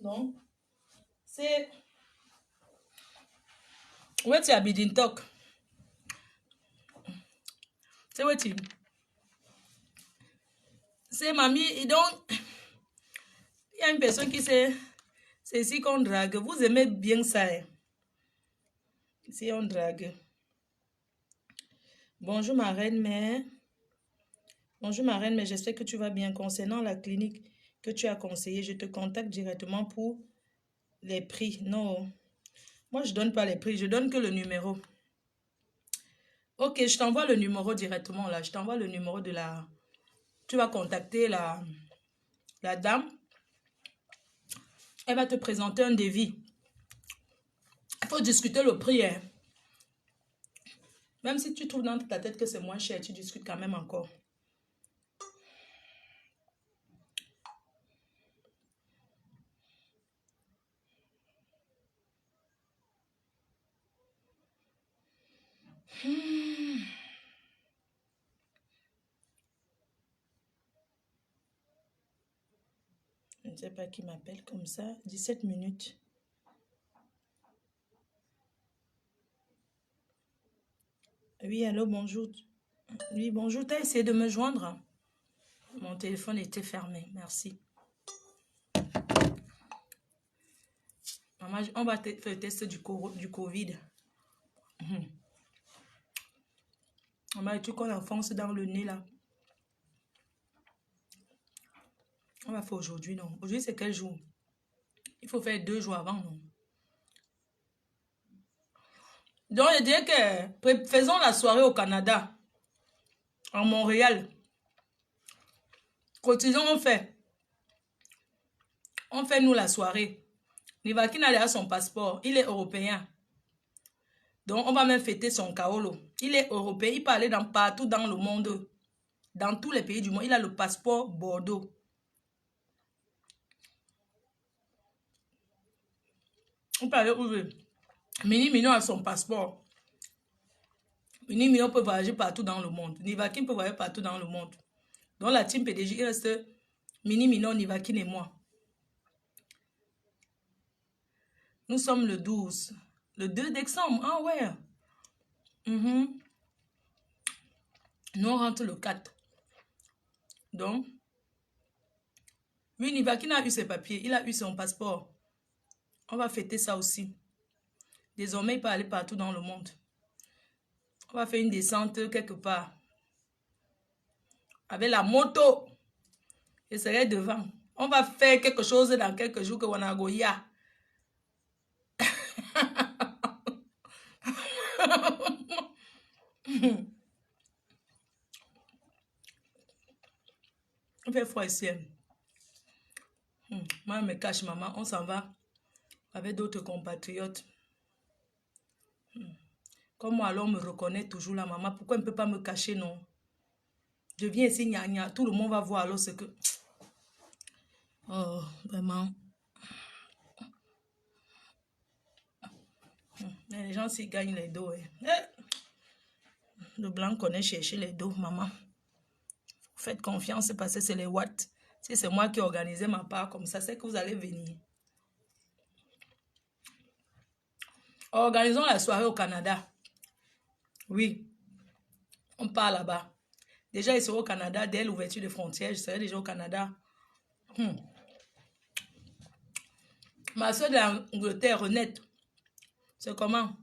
Non. C'est... Où est-ce que tu habites? C'est où tu... C'est mamie, donc... Il y a une personne qui sait... C'est ici qu'on drague. Vous aimez bien ça. Hein? Ici, on drague. Bonjour ma reine mère. Bonjour ma reine, mais j'espère que tu vas bien. Concernant la clinique que tu as conseillée, je te contacte directement pour les prix. Non, moi je donne pas les prix, je donne que le numéro. Ok, je t'envoie le numéro directement là. Je t'envoie le numéro de la... Tu vas contacter la dame. Elle va te présenter un devis. Il faut discuter le prix. Hein. Même si tu trouves dans ta tête que c'est moins cher, tu discutes quand même encore. Je ne sais pas qui m'appelle comme ça. 17 minutes. Oui, allô, bonjour. Oui, bonjour. Tu as essayé de me joindre? Mon téléphone était fermé. Merci. Maman, on va faire le test du Covid. Maman, tu qu'on enfonce dans le nez là. On va faire aujourd'hui, non? Aujourd'hui, c'est quel jour? Il faut faire 2 jours avant, non? Donc, je dirais que faisons la soirée au Canada, en Montréal. Cotisons, on fait. On fait, nous, la soirée. Nivakin a déjà son passeport. Il est européen. Donc, on va même fêter son Kaolo. Il est européen. Il peut aller partout dans le monde. Dans tous les pays du monde. Il a le passeport Bordeaux. On peut aller ouvrir. Mini Mignon a son passeport. Mini Mignon peut voyager partout dans le monde. Nivakin peut voyager partout dans le monde. Donc, la team PDG, il reste Mini Mignon, Nivakin et moi. Nous sommes le 12. Le 2 décembre. Ah ouais. Nous, on rentre le 4. Donc, oui, Nivakin a eu ses papiers. Il a eu son passeport. On va fêter ça aussi. Désormais, il peut aller partout dans le monde. On va faire une descente quelque part. Avec la moto. Je serai devant. On va faire quelque chose dans quelques jours que Wanagoya. On fait froid ici. Moi, je me cache, maman. On s'en va avec d'autres compatriotes. Comme moi, alors, on me reconnaît toujours la maman. Pourquoi elle ne peut pas me cacher, non? Je viens ici, gna gna. Tout le monde va voir alors ce que... Oh, vraiment. Mais les gens s'ils gagnent les dos. Le blanc connaît chercher les dos, maman. Faites confiance parce que c'est les watts. Si c'est moi qui ai organisé ma part comme ça, c'est que vous allez venir. Organisons la soirée au Canada. Oui. On part là-bas. Déjà, ils seront au Canada. Dès l'ouverture des frontières, je serai déjà au Canada. Ma soeur de l'Angleterre, Renette, c'est comment?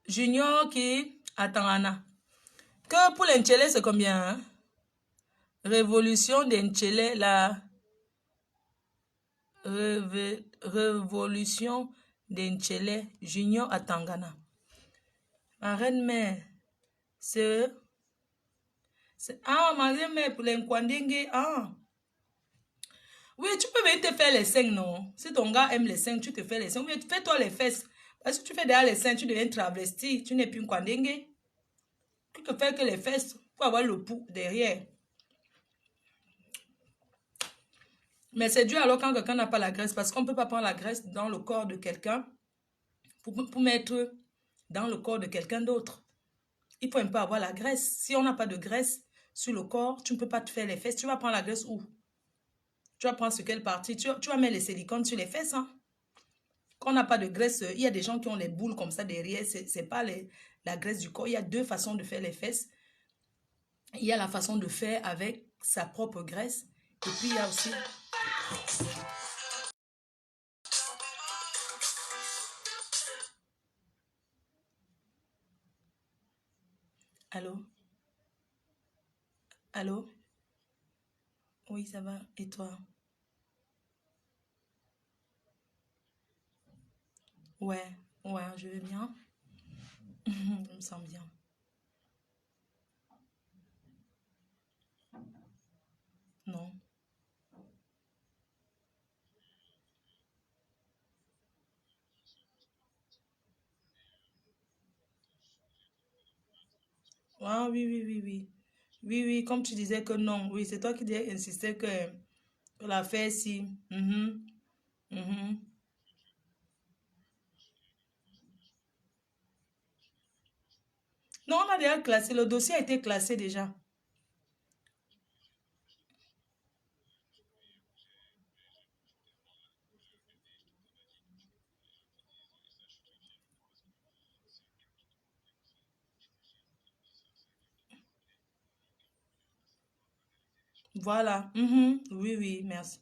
Junior qui... Attends, Anna. Que pour l'Enchele, c'est combien? Hein? Révolution d'Enchele, la... Révolution d'Enchele, Junior à Tangana. Ma reine-mère, c'est... Ah, ma reine-mère pour les Nkwandenge. Ah. Oui, tu peux venir te faire les seins, non? Si ton gars aime les seins, tu te fais les seins. Oui, fais-toi les fesses. Parce que tu fais derrière les seins, tu deviens travesti. Tu n'es plus Nkwandenge. Tu te fais que les fesses pour avoir le pouls derrière. Mais c'est dur alors quand quelqu'un n'a pas la graisse. Parce qu'on ne peut pas prendre la graisse dans le corps de quelqu'un pour mettre dans le corps de quelqu'un d'autre. Il faut un peu avoir la graisse. Si on n'a pas de graisse sur le corps, tu ne peux pas te faire les fesses. Tu vas prendre la graisse où? Tu vas prendre sur quelle partie? Tu vas mettre les silicones sur les fesses. Hein? Quand on n'a pas de graisse, il y a des gens qui ont les boules comme ça derrière. Ce n'est pas la graisse du corps. Il y a 2 façons de faire les fesses. Il y a la façon de faire avec sa propre graisse. Et puis, il y a aussi... Allô? Allô? Oui, ça va. Et toi? Ouais, ouais, je vais bien. Je me sens bien. Non. Ah oui, oui, oui, oui. Oui, oui, comme tu disais que non. Oui, c'est toi qui insistais que l'affaire si. Mhm, mhm. Non, on a déjà classé. Le dossier a été classé déjà. Voilà. Oui, oui, merci.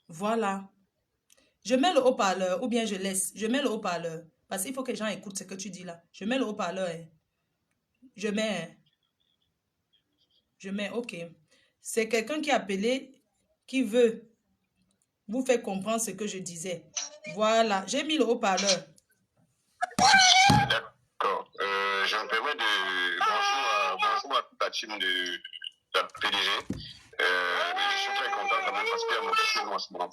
Voilà. Je mets le haut-parleur ou bien je laisse. Je mets le haut-parleur. Parce qu'il faut que les gens écoutent ce que tu dis là. Je mets le haut-parleur. Hein. Je mets. Hein. Je mets. OK. C'est quelqu'un qui a appelé, qui veut vous faire comprendre ce que je disais. Voilà. J'ai mis le haut-parleur. D'accord. Je me permets de... bonjour à toute la team de la PDG. Je suis très content quand même parce qu'il y a Je suis très content parce qu'il y a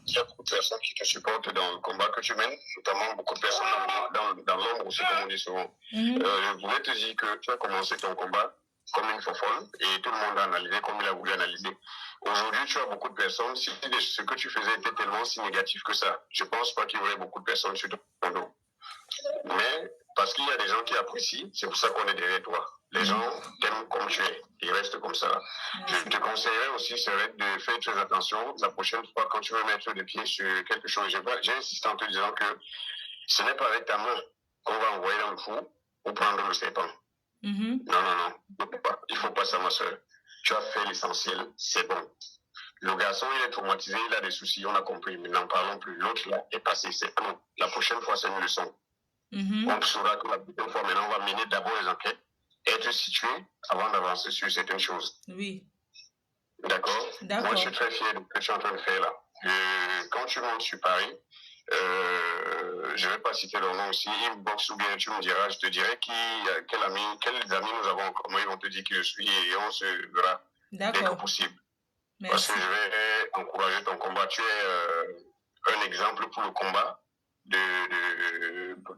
il y a beaucoup de personnes qui te supportent dans le combat que tu mènes, notamment beaucoup de personnes dans l'ombre aussi, comme on dit souvent. Je voulais te dire que tu as commencé ton combat comme une fofolle et tout le monde a analysé comme il a voulu analyser. Aujourd'hui, tu as beaucoup de personnes. Si ce que tu faisais était tellement si négatif que ça, je pense pas qu'il y aurait beaucoup de personnes sur ton dos. Mais parce qu'il y a des gens qui apprécient, c'est pour ça qu'on est derrière toi. Les gens t'aiment comme tu es, ils restent comme ça. Je te conseillerais aussi, serait de faire très attention la prochaine fois quand tu veux mettre le pied sur quelque chose. J'ai insisté en te disant que ce n'est pas avec ta main qu'on va envoyer dans le trou ou prendre le serpent. Non, non, non, il faut pas ça, ma soeur. Tu as fait l'essentiel, c'est bon. Le garçon, il est traumatisé, il a des soucis, on a compris, mais n'en parlons plus. L'autre, là, est passé, c'est bon. La prochaine fois, c'est une leçon. On saura que la prochaine fois, maintenant, on va mener d'abord les enquêtes, être situé avant d'avancer sur certaines choses. Oui. D'accord. Moi, je suis très fier de ce que tu es en train de faire là. Quand tu montes sur Paris, je ne vais pas citer leur nom aussi, inbox ou bien tu me diras, je te dirai quels amis nous avons, comment ils vont te dire qui je suis et on se verra dès que possible. Merci. Parce que je vais encourager ton combat. Tu es un exemple pour le combat de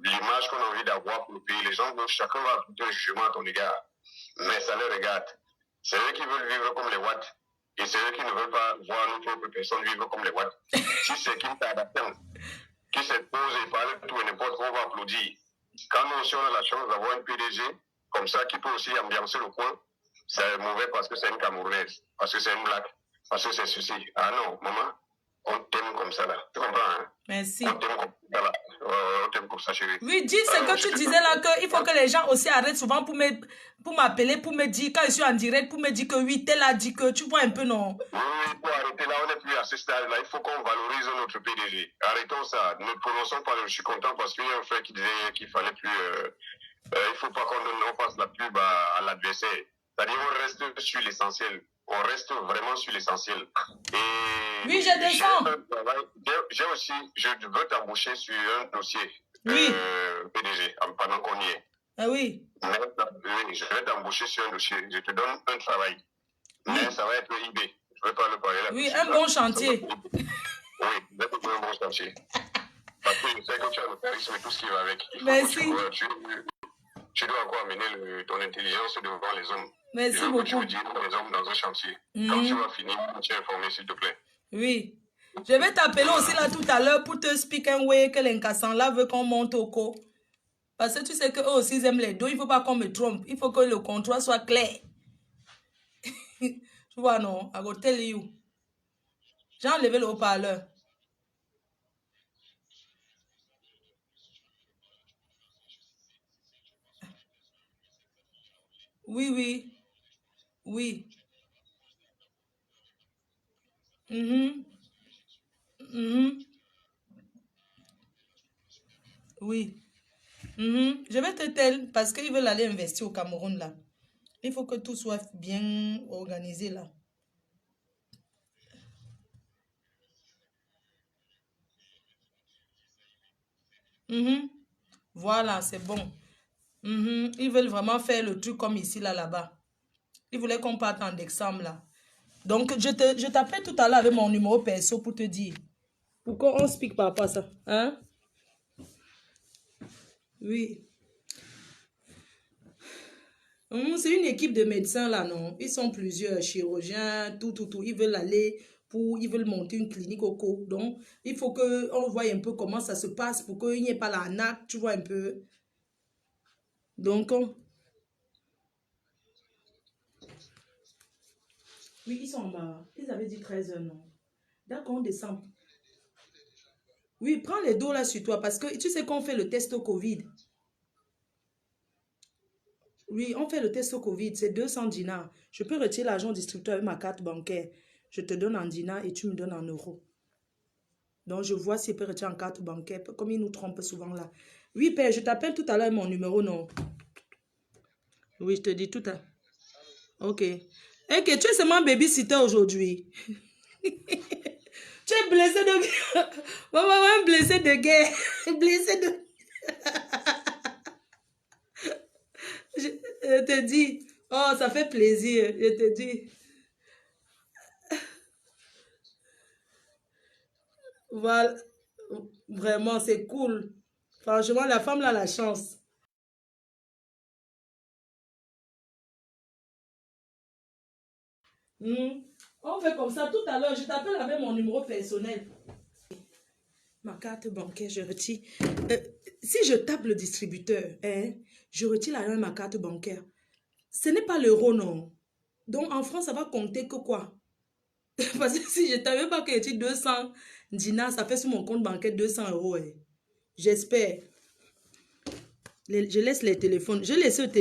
l'image qu'on a envie d'avoir pour le pays. Les gens, chacun va apporter un jugement à ton égard, mais ça les regarde. C'est eux qui veulent vivre comme les Watts et c'est eux qui ne veulent pas voir notre autre personne vivre comme les Watts. Si c'est qui qui se pose et parle de tout et n'importe quoi, on va applaudir. Quand nous aussi on a la chance d'avoir un PDG comme ça qui peut aussi ambiancer le coin, c'est mauvais parce que c'est une Camerounaise, parce que c'est une blague, parce que c'est ceci. Ah non, maman, on t'aime comme ça là. Tu comprends, hein? Merci. On t'aime comme ça là. On t'aime comme ça, chérie. Oui, dis ce que tu disais là, qu'il faut que les gens aussi arrêtent souvent pour m'appeler, pour me dire, quand je suis en direct, pour me dire que oui, tel a dit que, tu vois un peu, non? Oui, il faut arrêter là, on n'est plus à ce stade-là. Il faut qu'on valorise notre PDG. Arrêtons ça. Ne prononçons pas, je suis content parce qu'il y a un frère qui disait qu'il fallait plus... il ne faut pas qu'on fasse la pub à l'adversaire. C'est-à-dire on reste sur l'essentiel. On reste vraiment sur l'essentiel. Et oui, je descends. J'ai aussi, je veux t'embaucher sur un dossier PDG pendant qu'on y est. Ah oui. Mais, oui, je vais t'embaucher sur un dossier. Je te donne un travail. Mais ça va être IB. Je ne vais pas le parler là. Oui, un bon chantier. Oui, un bon chantier. Parce que je sais que tu as le charisme et tout ce qui va avec. Merci. Tu dois encore amener ton intelligence devant les hommes. Merci beaucoup. Tu veux dire les hommes dans un chantier. Quand tu vas finir, tu es informé, s'il te plaît. Oui. Je vais t'appeler aussi là tout à l'heure pour te expliquer un way que l'incassant là veut qu'on monte au co. Parce que tu sais qu'eux aussi ils aiment les dos. Il ne faut pas qu'on me trompe. Il faut que le contrat soit clair. Tu vois, non? I will tell you. J'ai enlevé le haut-parleur. Oui, oui. Oui. Oui. Je vais te tell parce qu'ils veulent aller investir au Cameroun là. Il faut que tout soit bien organisé là. Voilà, c'est bon. Ils veulent vraiment faire le truc comme ici là, là-bas. Ils voulaient qu'on parte en décembre là. Donc, je t'appelle tout à l'heure avec mon numéro perso pour te dire. Pourquoi on speak par rapport à ça? Hein? Oui. C'est une équipe de médecins là, non? Ils sont plusieurs chirurgiens, tout. Ils veulent aller ils veulent monter une clinique au cours. Donc, il faut qu'on voie un peu comment ça se passe pour qu'il n'y ait pas l'arnaque, tu vois un peu. Donc, oui, ils sont en bas. Ils avaient dit 13 h, non? D'accord, on descend. Oui, prends les dos là sur toi parce que tu sais qu'on fait le test au Covid. Oui, on fait le test au Covid, c'est 200 dinars. Je peux retirer l'argent au distributeur avec ma carte bancaire. Je te donne en dinars et tu me donnes en euros. Donc, je vois s'il peut retirer en carte bancaire, comme il nous trompe souvent là. Oui, père, je t'appelle tout à l'heure mon numéro, non? Oui, je te dis tout à l'heure. Ok. Et que tu es seulement babysitter aujourd'hui. Tu es blessé de guerre. Ouais, blessé de guerre. Blessé de... Je te dis. Oh, ça fait plaisir. Je te dis. Voilà. Vraiment, c'est cool. Franchement, la femme là a la chance. Hmm. On fait comme ça tout à l'heure. Je t'appelle avec mon numéro personnel. Ma carte bancaire, je retire. Si je tape le distributeur, hein, je retire l'argent de ma carte bancaire. Ce n'est pas l'euro, non. Donc, en France, ça va compter que quoi? Parce que si je ne savais pas que j'ai 200 dinars, ça fait sur mon compte bancaire 200 euros. Hein. J'espère. Je laisse les téléphones. Je laisse le téléphone.